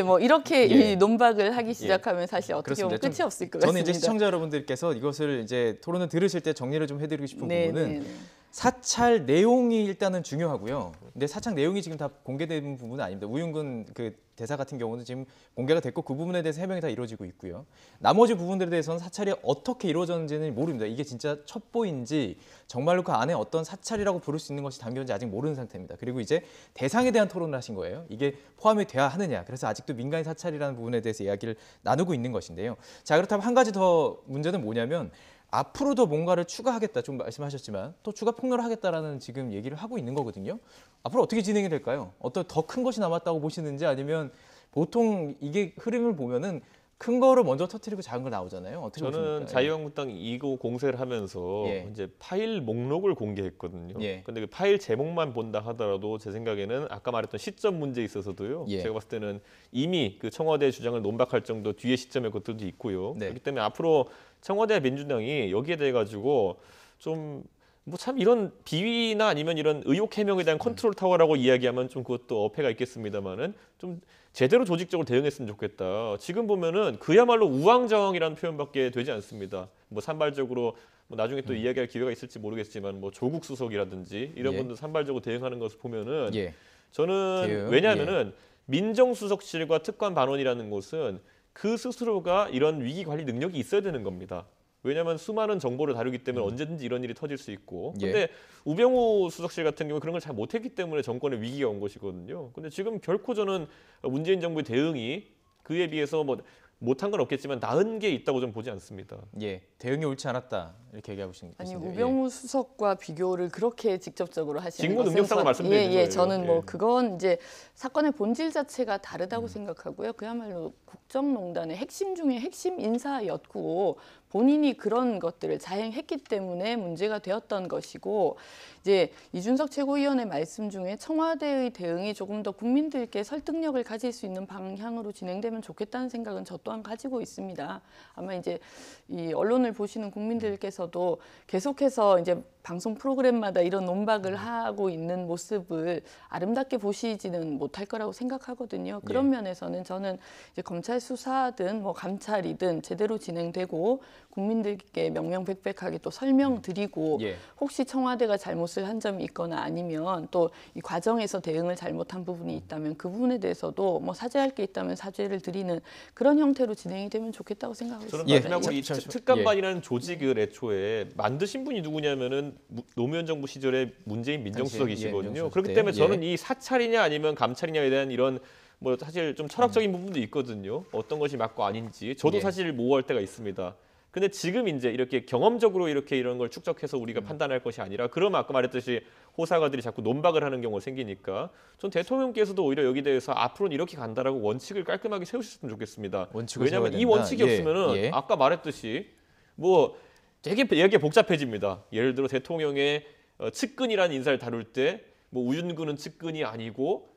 [SPEAKER 15] 뭐 이렇게 이 논박을 하기 시작하면 사실 어떻게 보면 끝이 없을 것 같습니다.
[SPEAKER 13] 저는 이제 시청자 여러분들께서 이것을 이제 토론을 들으실 때 정리를 좀 해드리고 싶은 부분은 사찰 내용이 일단은 중요하고요. 근데 사찰 내용이 지금 다 공개된 부분은 아닙니다. 우윤근 그 대사 같은 경우는 지금 공개가 됐고 그 부분에 대해서 해명이 다 이루어지고 있고요. 나머지 부분들에 대해서는 사찰이 어떻게 이루어졌는지는 모릅니다. 이게 진짜 첩보인지 정말로 그 안에 어떤 사찰이라고 부를 수 있는 것이 담겼는지 아직 모르는 상태입니다. 그리고 이제 대상에 대한 토론을 하신 거예요. 이게 포함이 돼야 하느냐. 그래서 아직도 민간인 사찰이라는 부분에 대해서 이야기를 나누고 있는 것인데요. 자, 그렇다면 한 가지 더 문제는 뭐냐면 앞으로도 뭔가를 추가하겠다, 좀 말씀하셨지만 또 추가 폭로를 하겠다라는 지금 얘기를 하고 있는 거거든요. 앞으로 어떻게 진행이 될까요? 어떤 더 큰 것이 남았다고 보시는지 아니면 보통 이게 흐름을 보면은 큰 거를 먼저 터뜨리고 작은 걸 나오잖아요. 어떻게
[SPEAKER 16] 저는
[SPEAKER 13] 보십니까?
[SPEAKER 16] 자유한국당 이거 공세를 하면서 이제 파일 목록을 공개했거든요. 근데 그 파일 제목만 본다 하더라도 제 생각에는 아까 말했던 시점 문제에 있어서도요. 제가 봤을 때는 이미 그 청와대 주장을 논박할 정도 뒤에 시점의 것들도 있고요. 그렇기 때문에 앞으로 청와대 민주당이 여기에 대해 가지고 좀 뭐 참 이런 비위나 아니면 이런 의혹 해명에 대한 컨트롤 타워라고 이야기하면 좀 그것도 어폐가 있겠습니다만은 좀 제대로 조직적으로 대응했으면 좋겠다. 지금 보면은 그야말로 우왕좌왕이라는 표현밖에 되지 않습니다. 뭐 산발적으로 뭐 나중에 또 이야기할 기회가 있을지 모르겠지만 뭐 조국 수석이라든지 이런 분들 산발적으로 대응하는 것을 보면은 저는 왜냐하면은 민정수석실과 특감반원이라는 곳은 그 스스로가 이런 위기 관리 능력이 있어야 되는 겁니다. 왜냐하면 수많은 정보를 다루기 때문에 언제든지 이런 일이 터질 수 있고. 근데 우병우 수석실 같은 경우 그런 걸 잘 못했기 때문에 정권에 위기가 온 것이거든요. 근데 지금 결코 저는 문재인 정부의 대응이 그에 비해서 뭐 못한 건 없겠지만 나은 게 있다고 좀 보지 않습니다.
[SPEAKER 13] 대응이 옳지 않았다 이렇게 얘기하고 계신데요.
[SPEAKER 15] 아니 우병우 수석과 비교를 그렇게 직접적으로 하시는
[SPEAKER 16] 직무 능력상을 말씀드리는 거예요.
[SPEAKER 15] 저는 뭐 그건 이제 사건의 본질 자체가 다르다고 생각하고요. 그야말로 국정농단의 핵심 중에 핵심 인사였고 본인이 그런 것들을 자행했기 때문에 문제가 되었던 것이고 이제 이준석 최고위원의 말씀 중에 청와대의 대응이 조금 더 국민들께 설득력을 가질 수 있는 방향으로 진행되면 좋겠다는 생각은 저 또한 가지고 있습니다. 아마 이제 이 언론을 보시는 국민들께서도 계속해서 이제 방송 프로그램마다 이런 논박을 하고 있는 모습을 아름답게 보시지는 못할 거라고 생각하거든요. 그런 면에서는 저는 이제 검찰 수사든 뭐 감찰이든 제대로 진행되고 국민들께 명명백백하게 또 설명드리고 혹시 청와대가 잘못을 한 점이 있거나 아니면 또 이 과정에서 대응을 잘못한 부분이 있다면 그 부분에 대해서도 뭐 사죄할 게 있다면 사죄를 드리는 그런 형태로 진행이 되면 좋겠다고 생각하고
[SPEAKER 16] 저는
[SPEAKER 15] 있습니다.
[SPEAKER 16] 마지막으로 이 특감반이라는 조직을 애초에 만드신 분이 누구냐면은 노무현 정부 시절에 문재인 민정수석이시거든요. 그렇기 때문에 저는 이 사찰이냐 아니면 감찰이냐에 대한 이런 뭐 사실 좀 철학적인 부분도 있거든요. 어떤 것이 맞고 아닌지 저도 사실 모호할 때가 있습니다. 근데 지금 이제 이렇게 경험적으로 이렇게 이런 걸 축적해서 우리가 판단할 것이 아니라 그러면 아까 말했듯이 호사가들이 자꾸 논박을 하는 경우가 생기니까 전 대통령께서도 오히려 여기 대해서 앞으로는 이렇게 간다라고 원칙을 깔끔하게 세우셨으면 좋겠습니다. 왜냐하면 이 원칙이 없으면은 아까 말했듯이 뭐 되게 얘기가 복잡해집니다. 예를 들어 대통령의 측근이라는 인사를 다룰 때 뭐 우윤근은 측근이 아니고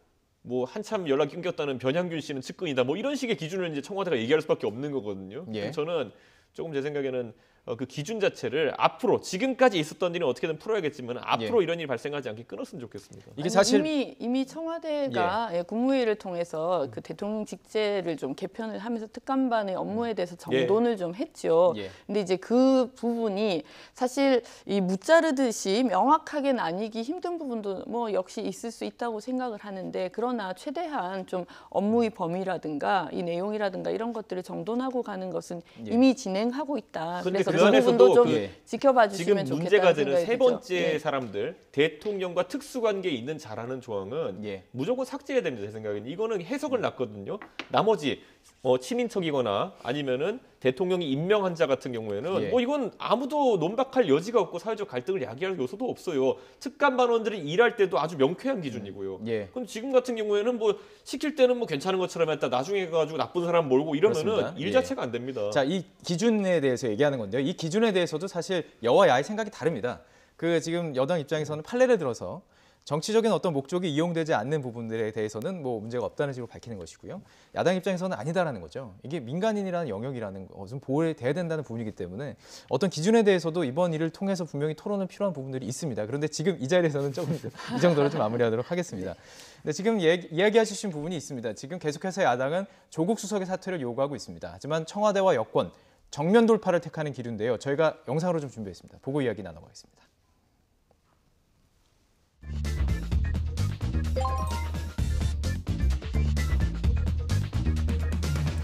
[SPEAKER 16] 뭐 한참 연락이 끊겼다는 변양균 씨는 측근이다. 뭐 이런 식의 기준을 이제 청와대가 얘기할 수밖에 없는 거거든요. 저는 조금 제 생각에는 그 기준 자체를 앞으로 지금까지 있었던 일은 어떻게든 풀어야겠지만 앞으로 이런 일이 발생하지 않게 끊었으면 좋겠습니다.
[SPEAKER 15] 이게 사실 이미 청와대가 국무회의를 통해서 그 대통령 직제를 좀 개편을 하면서 특감반의 업무에 대해서 정돈을 좀 했죠. 근데 이제 그 부분이 사실 이 무자르듯이 명확하게 나뉘기 힘든 부분도 뭐 역시 있을 수 있다고 생각을 하는데 그러나 최대한 좀 업무의 범위라든가 이 내용이라든가 이런 것들을 정돈하고 가는 것은 이미 진행하고 있다. 그래서 그 부분도 좀 지켜봐 주시면
[SPEAKER 16] 지금 문제가
[SPEAKER 15] 좋겠다는
[SPEAKER 16] 되는 세 번째
[SPEAKER 15] 들죠.
[SPEAKER 16] 사람들 대통령과 특수관계에 있는 자라는 조항은 무조건 삭제해야 됩니다. 제 생각에는 이거는 해석을 놨거든요. 나머지 친인척이거나 아니면은 대통령이 임명한 자 같은 경우에는
[SPEAKER 13] 예.
[SPEAKER 16] 뭐 이건 아무도 논박할 여지가 없고 사회적 갈등을 야기할 요소도 없어요. 특감반원들이 일할 때도 아주 명쾌한 기준이고요.
[SPEAKER 13] 예.
[SPEAKER 16] 그럼 지금 같은 경우에는 뭐 시킬 때는 뭐 괜찮은 것처럼 했다 나중에 가지고 나쁜 사람 몰고 이러면은
[SPEAKER 13] 그렇습니다.
[SPEAKER 16] 일
[SPEAKER 13] 예.
[SPEAKER 16] 자체가 안 됩니다.
[SPEAKER 13] 자, 이 기준에 대해서 얘기하는 건데요. 이 기준에 대해서도 사실 여와 야의 생각이 다릅니다. 그 지금 여당 입장에서는 판례를 들어서 정치적인 어떤 목적이 이용되지 않는 부분들에 대해서는 뭐 문제가 없다는 식으로 밝히는 것이고요. 야당 입장에서는 아니다라는 거죠. 이게 민간인이라는 영역이라는 것은 보호돼야 된다는 부분이기 때문에 어떤 기준에 대해서도 이번 일을 통해서 분명히 토론은 필요한 부분들이 있습니다. 그런데 지금 이 자리에서는 조금 이 정도로 좀 마무리하도록 하겠습니다. 근데 지금 이야기하신 부분이 있습니다. 지금 계속해서 야당은 조국 수석의 사퇴를 요구하고 있습니다. 하지만 청와대와 여권 정면 돌파를 택하는 기류인데요. 저희가 영상으로 좀 준비했습니다. 보고 이야기 나눠보겠습니다.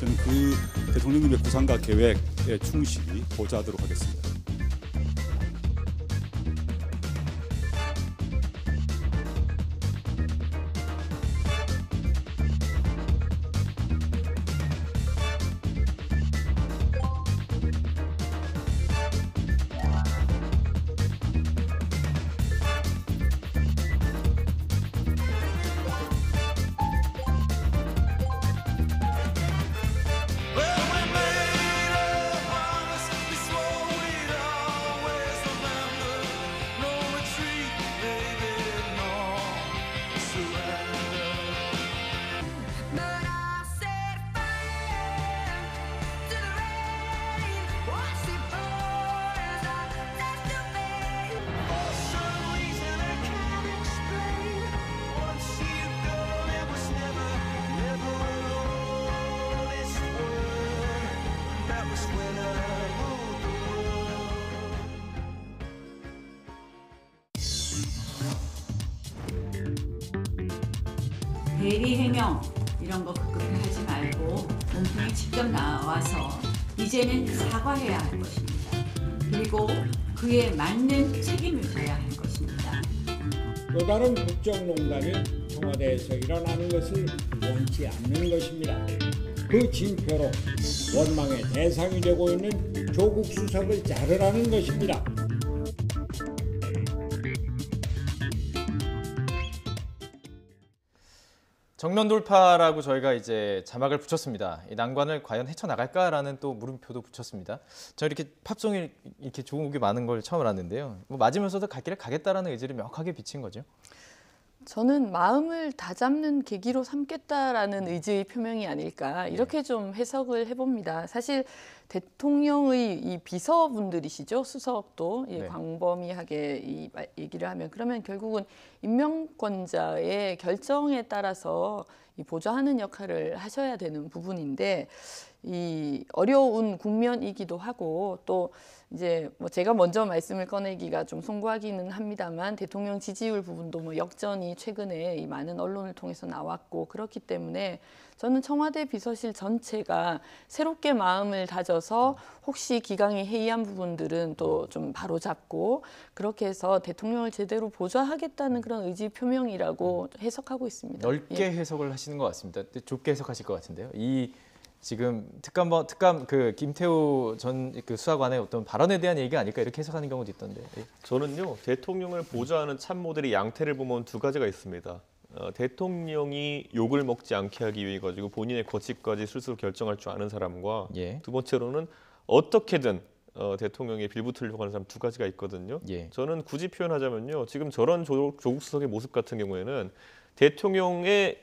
[SPEAKER 17] 저는 그 대통령님의 구상과 계획에 충실히 보좌하도록 하겠습니다.
[SPEAKER 18] 대리 해명 이런 거 급급히 하지 말고 몸통이 직접 나와서 이제는 사과해야 할 것입니다. 그리고 그에 맞는 책임을 져야 할 것입니다.
[SPEAKER 19] 또 다른 국정농단이 청와대에서 일어나는 것을 원치 않는 것입니다. 그 징표로 원망의 대상이 되고 있는 조국 수석을 자르라는 것입니다.
[SPEAKER 13] 정면 돌파라고 저희가 이제 자막을 붙였습니다. 이 난관을 과연 헤쳐나갈까라는 또 물음표도 붙였습니다. 저 이렇게 팝송이 이렇게 좋은 곡이 많은 걸 처음 알았는데요. 뭐 맞으면서도 갈 길을 가겠다라는 의지를 명확하게 비친 거죠.
[SPEAKER 15] 저는 마음을 다잡는 계기로 삼겠다라는 의지의 표명이 아닐까 이렇게 좀 해석을 해봅니다. 사실 대통령의 이 비서분들이시죠. 수석도
[SPEAKER 13] 네.
[SPEAKER 15] 광범위하게 이 얘기를 하면 그러면 결국은 임명권자의 결정에 따라서 이 보좌하는 역할을 하셔야 되는 부분인데 이 어려운 국면이기도 하고 또 이제 뭐 제가 먼저 말씀을 꺼내기가 좀 송구하기는 합니다만 대통령 지지율 부분도 뭐 역전이 최근에 이 많은 언론을 통해서 나왔고 그렇기 때문에 저는 청와대 비서실 전체가 새롭게 마음을 다져서 혹시 기강이 해이한 부분들은 또 좀 바로잡고 그렇게 해서 대통령을 제대로 보좌하겠다는 그런 의지 표명이라고 해석하고 있습니다.
[SPEAKER 13] 넓게 해석을 하시는 것 같습니다. 좁게 해석하실 것 같은데요. 이 지금 특감 그 김태우 전 그 수사관의 어떤 발언에 대한 얘기가 아닐까 이렇게 해석하는 경우도 있던데.
[SPEAKER 16] 저는요 대통령을 보좌하는 참모들의 양태를 보면 두 가지가 있습니다. 대통령이 욕을 먹지 않게 하기 위해 가지고 본인의 거취까지 스스로 결정할 줄 아는 사람과 두 번째로는 어떻게든 대통령에 빌붙으려고 하는 사람 두 가지가 있거든요. 저는 굳이 표현하자면요 지금 저런 조국 수석의 모습 같은 경우에는 대통령의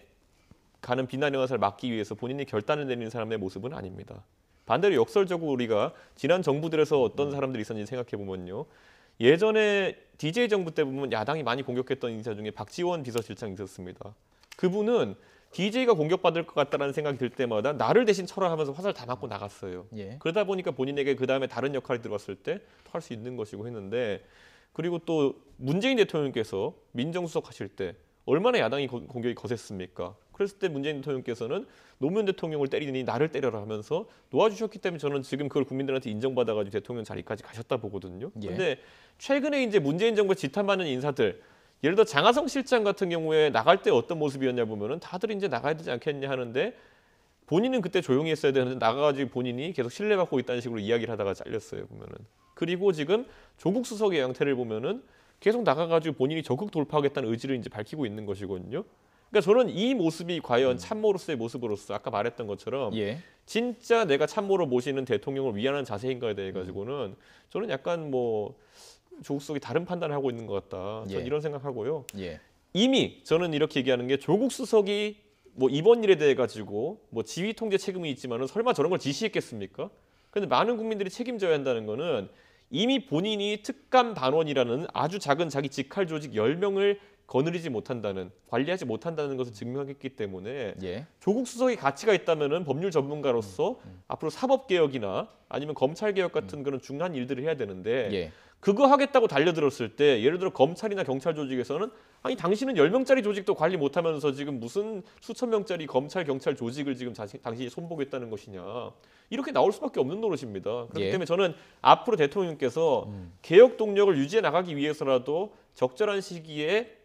[SPEAKER 16] 가는 비난 영화를 막기 위해서 본인이 결단을 내리는 사람의 모습은 아닙니다. 반대로 역설적으로 우리가 지난 정부들에서 어떤 사람들이 있었는지 생각해 보면요. 예전에 DJ 정부 때 보면 야당이 많이 공격했던 인사 중에 박지원 비서실장이 있었습니다. 그분은 DJ가 공격받을 것 같다는 생각이 들 때마다 나를 대신 쳐라 하면서 화살 다 맞고 나갔어요. 그러다 보니까 본인에게 그다음에 다른 역할이 들어왔을 때 할 수 있는 것이고 했는데 그리고 또 문재인 대통령께서 민정수석 하실 때 얼마나 야당이 공격이 거셌습니까? 그랬을 때 문재인 대통령께서는 노무현 대통령을 때리니 나를 때려라 하면서 놓아주셨기 때문에 저는 지금 그걸 국민들한테 인정받아가지고 대통령 자리까지 가셨다 보거든요. 근데 최근에 이제 문재인 정부에 지탄받는 인사들 예를 들어 장하성 실장 같은 경우에 나갈 때 어떤 모습이었냐 보면은 다들 이제 나가야 되지 않겠냐 하는데 본인은 그때 조용히 했어야 되는데 나가가지고 본인이 계속 신뢰받고 있다는 식으로 이야기를 하다가 잘렸어요, 보면은. 그리고 지금 조국 수석의 양태를 보면은 계속 나가가지고 본인이 적극 돌파하겠다는 의지를 이제 밝히고 있는 것이거든요. 그러니까 저는 이 모습이 과연 참모로서의 모습으로서 아까 말했던 것처럼 진짜 내가 참모로 모시는 대통령을 위하는 자세인가에 대해 가지고는 저는 약간 뭐 조국 수석이 다른 판단을 하고 있는 것 같다. 저는 이런 생각하고요. 이미 저는 이렇게 얘기하는 게 조국 수석이 뭐 이번 일에 대해 가지고 뭐 지휘 통제 책임이 있지만은 설마 저런 걸 지시했겠습니까? 그런데 많은 국민들이 책임져야 한다는 거는 이미 본인이 특감 반원이라는 아주 작은 자기 직할 조직 10명을 거느리지 못한다는, 관리하지 못한다는 것을 증명했기 때문에 조국 수석이 가치가 있다면은 법률 전문가로서 앞으로 사법개혁이나 아니면 검찰개혁 같은 그런 중요한 일들을 해야 되는데 그거 하겠다고 달려들었을 때 예를 들어 검찰이나 경찰 조직에서는 아니 당신은 10명짜리 조직도 관리 못하면서 지금 무슨 수천 명짜리 검찰, 경찰 조직을 지금 당신이 손보겠다는 것이냐. 이렇게 나올 수밖에 없는 노릇입니다. 그렇기 때문에 저는 앞으로 대통령께서 개혁 동력을 유지해 나가기 위해서라도 적절한 시기에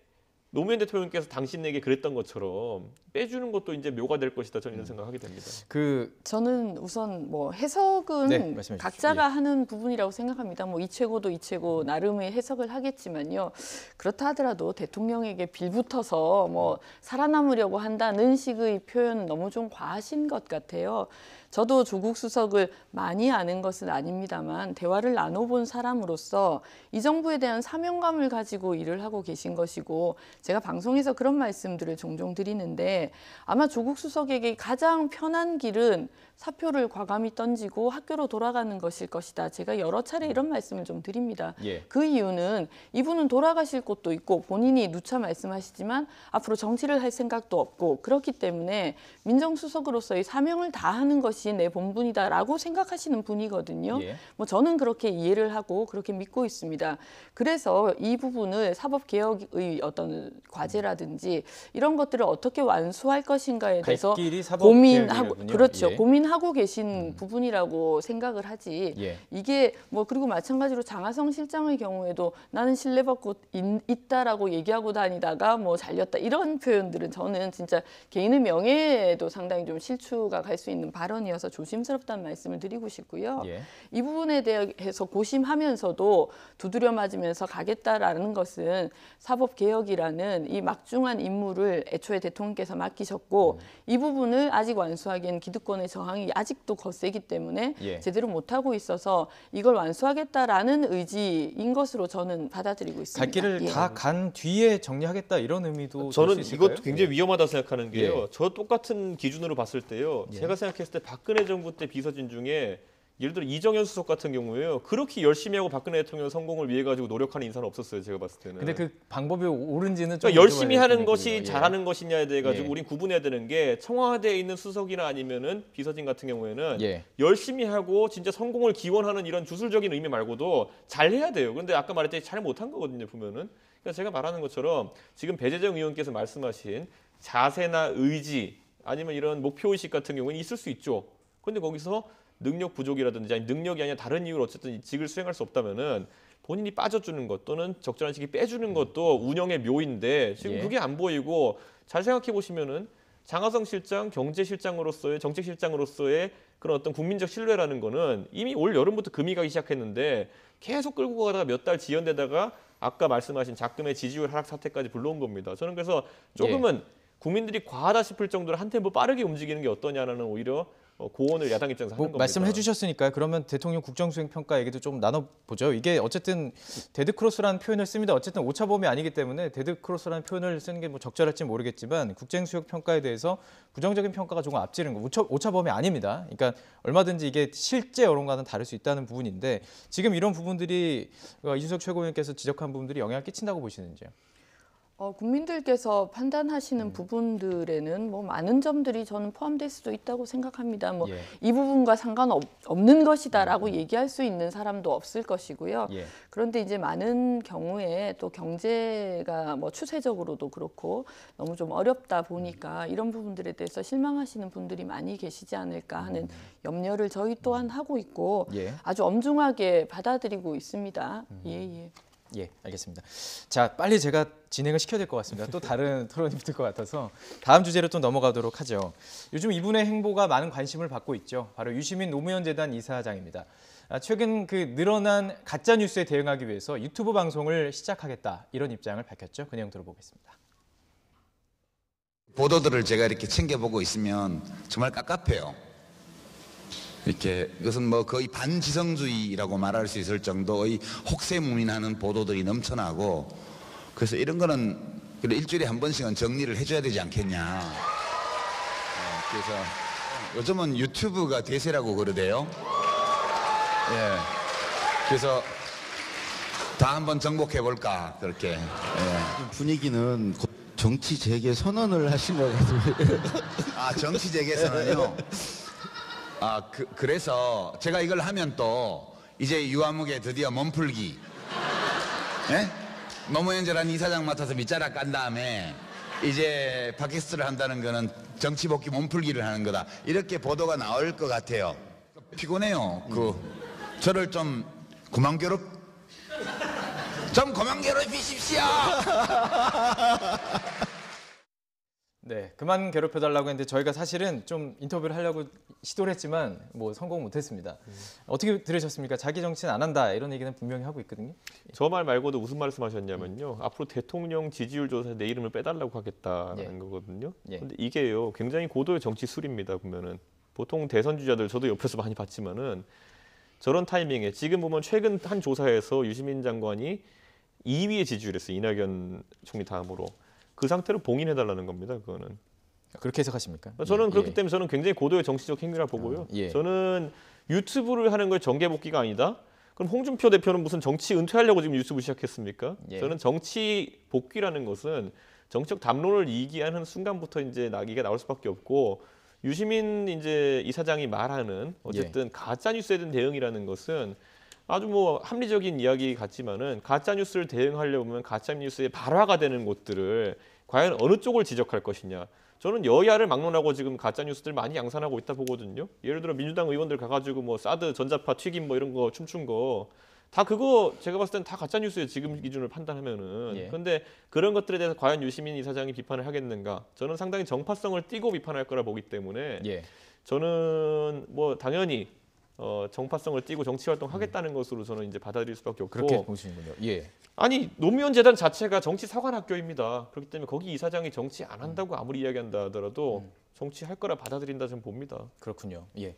[SPEAKER 16] 노무현 대통령께서 당신에게 그랬던 것처럼 빼주는 것도 이제 묘가 될 것이다. 저는 이런 생각하게 됩니다.
[SPEAKER 15] 저는 우선 뭐 해석은 각자가 하는 부분이라고 생각합니다. 뭐 이최고도 이최고 나름의 해석을 하겠지만요. 그렇다 하더라도 대통령에게 빌붙어서 뭐 살아남으려고 한다는 식의 표현은 너무 좀 과하신 것 같아요. 저도 조국 수석을 많이 아는 것은 아닙니다만 대화를 나눠본 사람으로서 이 정부에 대한 사명감을 가지고 일을 하고 계신 것이고 제가 방송에서 그런 말씀들을 종종 드리는데 아마 조국 수석에게 가장 편한 길은 사표를 과감히 던지고 학교로 돌아가는 것일 것이다. 제가 여러 차례 이런 말씀을 좀 드립니다. 그 이유는 이분은 돌아가실 곳도 있고 본인이 누차 말씀하시지만 앞으로 정치를 할 생각도 없고 그렇기 때문에 민정수석으로서의 사명을 다하는 것이 내 본분이다라고 생각하시는 분이거든요. 뭐 저는 그렇게 이해를 하고 그렇게 믿고 있습니다. 그래서 이 부분을 사법개혁의 어떤 과제라든지 이런 것들을 어떻게 완수할 것인가에 대해서 고민하고 고민하고 계신 부분이라고 생각을 하지. 이게 뭐 그리고 마찬가지로 장하성 실장의 경우에도 나는 신뢰받고 있다라고 얘기하고 다니다가 뭐 잘렸다 이런 표현들은 저는 진짜 개인의 명예에도 상당히 좀 실추가 갈 수 있는 발언이어서 조심스럽다는 말씀을 드리고 싶고요. 이 부분에 대해서 고심하면서도 두드려 맞으면서 가겠다라는 것은 사법개혁이라는 이 막중한 임무를 애초에 대통령께서 맡기셨고 이 부분을 아직 완수하기엔 기득권의 저항이 아직도 거세기 때문에 제대로 못하고 있어서 이걸 완수하겠다라는 의지인 것으로 저는 받아들이고 있습니다.
[SPEAKER 13] 갈 길을 다 간 뒤에 정리하겠다 이런 의미도
[SPEAKER 16] 저는 이것도 굉장히 위험하다고 생각하는 게요. 저 똑같은 기준으로 봤을 때요. 제가 생각했을 때 박근혜 정부 때 비서진 중에 예를 들어 이정현 수석 같은 경우에요. 그렇게 열심히 하고 박근혜 대통령 성공을 위해 가지고 노력하는 인사는 없었어요. 제가 봤을 때는.
[SPEAKER 13] 근데 그 방법이 옳은지는 좀
[SPEAKER 16] 그러니까 열심히 하는 것이 잘하는 것이냐에 대해 가지고 우린 구분해야 되는 게 청와대에 있는 수석이나 아니면은 비서진 같은 경우에는 열심히 하고 진짜 성공을 기원하는 이런 주술적인 의미 말고도 잘해야 돼요. 그런데 아까 말했듯이 잘 못한 거거든요. 보면은. 그러니까 제가 말하는 것처럼 지금 배재정 의원께서 말씀하신 자세나 의지 아니면 이런 목표의식 같은 경우는 있을 수 있죠. 그런데 거기서 능력 부족이라든지 아니 능력이 아니라 다른 이유로 어쨌든 직을 수행할 수 없다면은 본인이 빠져주는 것 또는 적절한 시기 빼주는 것도 운영의 묘인데 지금 그게 안 보이고 잘 생각해 보시면은 장하성 실장 경제실장으로서의 정책실장으로서의 그런 어떤 국민적 신뢰라는 거는 이미 올 여름부터 금이 가기 시작했는데 계속 끌고 가다가 몇 달 지연되다가 아까 말씀하신 작금의 지지율 하락 사태까지 불러온 겁니다. 저는 그래서 조금은 국민들이 과하다 싶을 정도로 한 템포 빠르게 움직이는 게 어떠냐는 오히려 고언을 야당 입장에서 하는 겁니다.
[SPEAKER 13] 말씀을 해주셨으니까요. 그러면 대통령 국정수행평가 얘기도 좀 나눠보죠. 이게 어쨌든 데드크로스라는 표현을 씁니다. 어쨌든 오차범위 아니기 때문에 데드크로스라는 표현을 쓰는 게 뭐 적절할지 모르겠지만 국정수행평가에 대해서 부정적인 평가가 조금 앞지른 거. 오차범위 아닙니다. 그러니까 얼마든지 이게 실제 여론과는 다를 수 있다는 부분인데 지금 이런 부분들이 이준석 최고위원께서 지적한 부분들이 영향을 끼친다고 보시는지요?
[SPEAKER 15] 국민들께서 판단하시는 부분들에는 뭐 많은 점들이 저는 포함될 수도 있다고 생각합니다. 뭐 이 부분과 상관없는 것이다라고 얘기할 수 있는 사람도 없을 것이고요. 그런데 이제 많은 경우에 또 경제가 뭐 추세적으로도 그렇고 너무 좀 어렵다 보니까 이런 부분들에 대해서 실망하시는 분들이 많이 계시지 않을까 하는 염려를 저희 또한 하고 있고 아주 엄중하게 받아들이고 있습니다.
[SPEAKER 13] 예, 알겠습니다. 자, 빨리 제가 진행을 시켜야 될 것 같습니다. 또 다른 토론이 붙을 것 같아서 다음 주제로 또 넘어가도록 하죠. 요즘 이분의 행보가 많은 관심을 받고 있죠. 바로 유시민 노무현 재단 이사장입니다. 최근 그 늘어난 가짜 뉴스에 대응하기 위해서 유튜브 방송을 시작하겠다 이런 입장을 밝혔죠. 그 내용 들어보겠습니다.
[SPEAKER 20] 보도들을 제가 이렇게 챙겨보고 있으면 정말 깝깝해요. 이렇게 이것은 뭐 거의 반지성주의라고 말할 수 있을 정도의 혹세무민하는 보도들이 넘쳐나고, 그래서 이런 거는 일주일에 한 번씩은 정리를 해줘야 되지 않겠냐. 그래서 요즘은 유튜브가 대세라고 그러대요. 예. 그래서 다 한번 정복해볼까 그렇게. 예.
[SPEAKER 21] 분위기는 정치 재개 선언을 하신 것 같은데.
[SPEAKER 20] 아, 정치 재개 선언이요? 그래서 제가 이걸 하면 또 이제 유아무개 드디어 몸풀기, 예? 노무현 재단 이사장 맡아서 밑자락 깐 다음에 이제 팟캐스트를 한다는 거는 정치 복귀 몸풀기를 하는 거다, 이렇게 보도가 나올 것 같아요. 피곤해요. 저를 좀 그만 괴롭히십시오.
[SPEAKER 13] 네, 그만 괴롭혀달라고 했는데 저희가 사실은 좀 인터뷰를 하려고 시도를 했지만 뭐 성공 못했습니다. 어떻게 들으셨습니까? 자기 정치는 안 한다 이런 얘기는 분명히 하고 있거든요.
[SPEAKER 16] 저 말 말고도 무슨 말씀하셨냐면요. 앞으로 대통령 지지율 조사에 내 이름을 빼달라고 하겠다는 거거든요. 근데 이게요, 굉장히 고도의 정치 술입니다. 보면은 보통 대선 주자들 저도 옆에서 많이 봤지만은 저런 타이밍에 지금 보면 최근 한 조사에서 유시민 장관이 2위의 지지율이었어요. 이낙연 총리 다음으로. 그 상태로 봉인해달라는 겁니다. 그거는.
[SPEAKER 13] 그렇게 해석하십니까?
[SPEAKER 16] 저는 그렇기 때문에 저는 굉장히 고도의 정치적 행위라 보고요. 저는 유튜브를 하는 걸 정계 복귀가 아니다. 그럼 홍준표 대표는 무슨 정치 은퇴하려고 지금 유튜브 시작했습니까? 저는 정치 복귀라는 것은 정치적 담론을 이기하는 순간부터 이제 나기가 나올 수밖에 없고, 유시민 이제 이사장이 말하는 어쨌든 가짜 뉴스에 대한 대응이라는 것은 아주 뭐 합리적인 이야기 같지만은 가짜 뉴스를 대응하려면 가짜 뉴스의 발화가 되는 곳들을 과연 어느 쪽을 지적할 것이냐. 저는 여야를 막론하고 지금 가짜 뉴스들 많이 양산하고 있다 보거든요. 예를 들어 민주당 의원들 가가지고 뭐 사드 전자파 튀김 뭐 이런 거 춤춘 거 다 그거 제가 봤을 땐 다 가짜 뉴스예요. 지금 기준을 판단하면은. 그런데 그런 것들에 대해서 과연 유시민 이사장이 비판을 하겠는가? 저는 상당히 정파성을 띠고 비판할 거라 보기 때문에 저는 뭐 당연히 정파성을 띠고 정치 활동하겠다는 것으로 저는 이제 받아들일 수밖에 없고.
[SPEAKER 13] 그렇게 보시는군요.
[SPEAKER 16] 아니 노무현 재단 자체가 정치 사관 학교입니다. 그렇기 때문에 거기 이사장이 정치 안 한다고 아무리 이야기한다 하더라도 정치할 거라 받아들인다 저는 봅니다.
[SPEAKER 13] 그렇군요. 이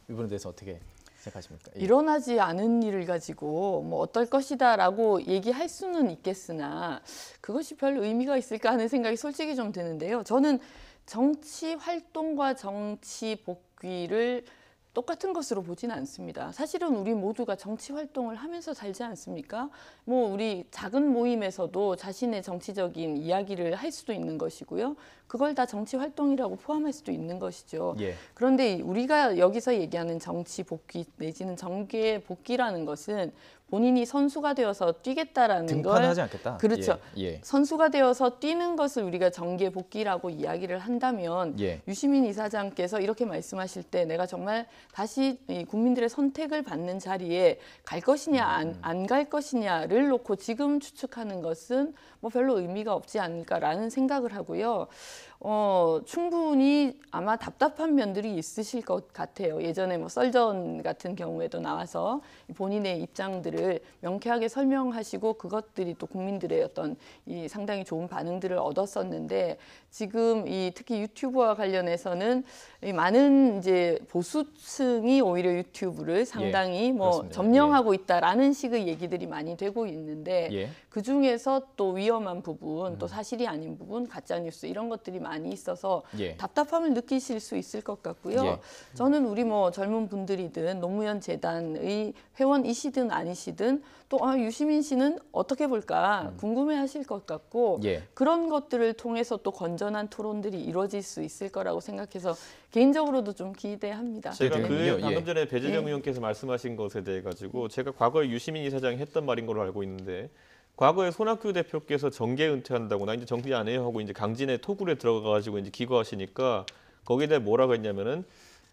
[SPEAKER 13] 부분에 대해서 어떻게 생각하십니까?
[SPEAKER 15] 일어나지 않은 일을 가지고 뭐 어떨 것이다라고 얘기할 수는 있겠으나 그것이 별 의미가 있을까 하는 생각이 솔직히 좀 드는데요. 저는 정치 활동과 정치 복귀를 똑같은 것으로 보지는 않습니다. 사실은 우리 모두가 정치 활동을 하면서 살지 않습니까? 뭐 우리 작은 모임에서도 자신의 정치적인 이야기를 할 수도 있는 것이고요. 그걸 다 정치 활동이라고 포함할 수도 있는 것이죠. 그런데 우리가 여기서 얘기하는 정치 복귀 내지는 정계 복귀라는 것은 본인이 선수가 되어서 뛰겠다라는
[SPEAKER 13] 등판을 하지 않겠다.
[SPEAKER 15] 그렇죠. 선수가 되어서 뛰는 것을 우리가 정계 복귀라고 이야기를 한다면 유시민 이사장께서 이렇게 말씀하실 때 내가 정말 다시 국민들의 선택을 받는 자리에 갈 것이냐 안 갈 것이냐를 놓고 지금 추측하는 것은 뭐 별로 의미가 없지 않을까라는 생각을 하고요. 충분히 아마 답답한 면들이 있으실 것 같아요. 예전에 뭐 썰전 같은 경우에도 나와서 본인의 입장들을 명쾌하게 설명하시고 그것들이 또 국민들의 어떤 이 상당히 좋은 반응들을 얻었었는데 지금 이 특히 유튜브와 관련해서는 이 많은 이제 보수층이 오히려 유튜브를 상당히 뭐
[SPEAKER 13] 그렇습니다.
[SPEAKER 15] 점령하고 있다라는 식의 얘기들이 많이 되고 있는데 그 중에서 또 위험한 부분, 또 사실이 아닌 부분, 가짜 뉴스 이런 것들이 많이 있어서 답답함을 느끼실 수 있을 것 같고요. 저는 우리 뭐 젊은 분들이든 노무현 재단의 회원이시든 아니시든 또 유시민 씨는 어떻게 볼까 궁금해하실 것 같고 그런 것들을 통해서 또 건전한 토론들이 이루어질 수 있을 거라고 생각해서 개인적으로도 좀 기대합니다.
[SPEAKER 16] 제가 방금 전에 배재정 의원께서 말씀하신 것에 대해 가지고 제가 과거에 유시민 이사장이 했던 말인 걸로 알고 있는데 과거에 손학규 대표께서 정계 은퇴한다고 나 이제 정계 안 해요 하고 이제 강진의 토굴에 들어가 가지고 이제 기거하시니까 거기에 대해 뭐라고 했냐면은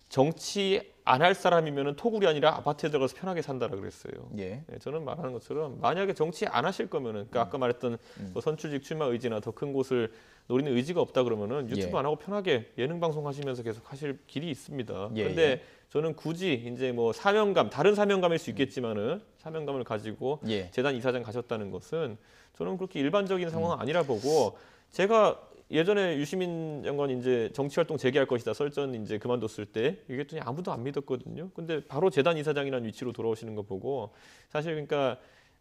[SPEAKER 16] 정치 안 할 사람이면은 토굴이 아니라 아파트에 들어가서 편하게 산다라 그랬어요.
[SPEAKER 13] 예.
[SPEAKER 16] 네, 저는 말하는 것처럼 만약에 정치 안 하실 거면은 그러니까 아까 말했던 뭐 선출직 출마 의지나 더 큰 곳을 노리는 의지가 없다 그러면은 유튜브 안 하고 편하게 예능 방송 하시면서 계속 하실 길이 있습니다.
[SPEAKER 13] 예,
[SPEAKER 16] 그런데 저는 굳이 이제 뭐 사명감, 다른 사명감일 수 있겠지만은 사명감을 가지고 재단 이사장 가셨다는 것은 저는 그렇게 일반적인 상황은 아니라 보고 제가 예전에 유시민 장관이 이제 정치활동 재개할 것이다 설전 이제 그만뒀을 때 얘기했더니 아무도 안 믿었거든요. 근데 바로 재단 이사장이라는 위치로 돌아오시는 거 보고 사실 그러니까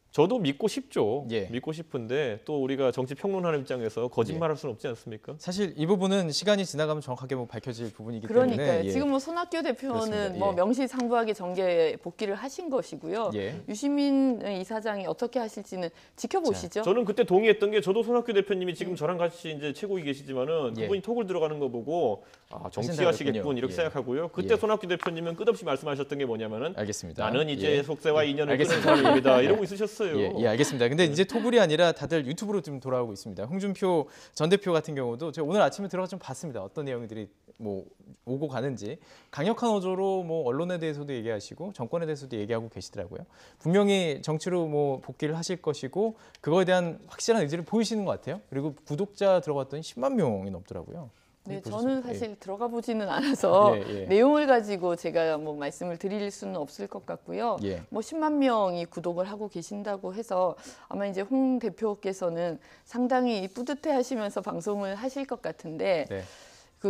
[SPEAKER 16] 저도 믿고 싶죠. 믿고 싶은데 또 우리가 정치 평론하는 입장에서 거짓말할 수는 없지 않습니까?
[SPEAKER 13] 사실 이 부분은 시간이 지나가면 정확하게 뭐 밝혀질 부분이기
[SPEAKER 15] 그러니까요.
[SPEAKER 13] 때문에
[SPEAKER 15] 지금 뭐 손학규 대표는
[SPEAKER 13] 그렇습니다.
[SPEAKER 15] 뭐 명실상부하게 정계 복귀를 하신 것이고요. 유시민 이사장이 어떻게 하실지는 지켜보시죠.
[SPEAKER 16] 저는 그때 동의했던 게 저도 손학규 대표님이 지금 저랑 같이 이제 최고위 계시지만은 그분이 톡을 들어가는 거 보고 아, 정치하시겠군 이렇게 생각하고요. 그때 손학규 대표님은 끝없이 말씀하셨던 게 뭐냐면은
[SPEAKER 13] 알겠습니다.
[SPEAKER 16] 나는 이제 속세와 인연을 끊은 사람입니다. 이러고 있으셨어요.
[SPEAKER 13] 예, 알겠습니다. 근데 이제 토굴이 아니라 다들 유튜브로 좀 돌아오고 있습니다. 홍준표 전 대표 같은 경우도 제가 오늘 아침에 들어가 좀 봤습니다. 어떤 내용들이 뭐 오고 가는지 강력한 어조로 뭐 언론에 대해서도 얘기하시고 정권에 대해서도 얘기하고 계시더라고요. 분명히 정치로 뭐 복귀를 하실 것이고 그거에 대한 확실한 의지를 보이시는 것 같아요. 그리고 구독자 들어갔더니 10만 명이 넘더라고요.
[SPEAKER 15] 네, 저는 사실 들어가 보지는 않아서 내용을 가지고 제가 뭐 말씀을 드릴 수는 없을 것 같고요. 뭐 10만 명이 구독을 하고 계신다고 해서 아마 이제 홍 대표께서는 상당히 뿌듯해하시면서 방송을 하실 것 같은데.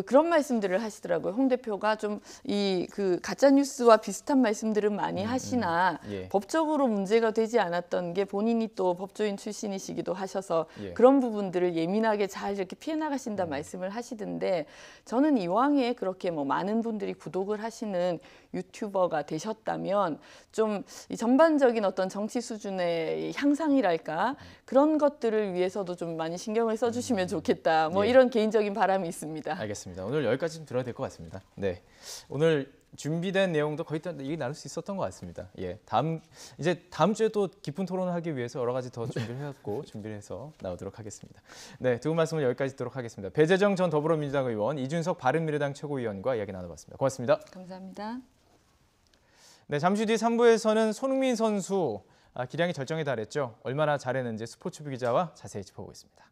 [SPEAKER 15] 그런 말씀들을 하시더라고요. 홍 대표가 좀 이 가짜 뉴스와 비슷한 말씀들은 많이 하시나 법적으로 문제가 되지 않았던 게 본인이 또 법조인 출신이시기도 하셔서 그런 부분들을 예민하게 잘 이렇게 피해 나가신다 말씀을 하시던데 저는 이왕에 그렇게 뭐 많은 분들이 구독을 하시는 유튜버가 되셨다면 좀 이 전반적인 어떤 정치 수준의 향상이랄까 그런 것들을 위해서도 좀 많이 신경을 써주시면 좋겠다. 뭐 이런 개인적인 바람이 있습니다.
[SPEAKER 13] 알겠습니다. 오늘 여기까지 좀 들어야 될 것 같습니다. 네, 오늘 준비된 내용도 거의 다 얘기 나눌 수 있었던 것 같습니다. 다음 주에 또 깊은 토론을 하기 위해서 여러 가지 더 준비를 해왔고 준비를 해서 나오도록 하겠습니다. 네, 두 분 말씀을 여기까지 듣도록 하겠습니다. 배재정 전 더불어민주당 의원, 이준석 바른미래당 최고위원과 이야기 나눠봤습니다. 고맙습니다.
[SPEAKER 15] 감사합니다.
[SPEAKER 13] 네, 잠시 뒤 3부에서는 손흥민 선수 기량이 절정에 달했죠. 얼마나 잘했는지 스포츠부 기자와 자세히 짚어보겠습니다.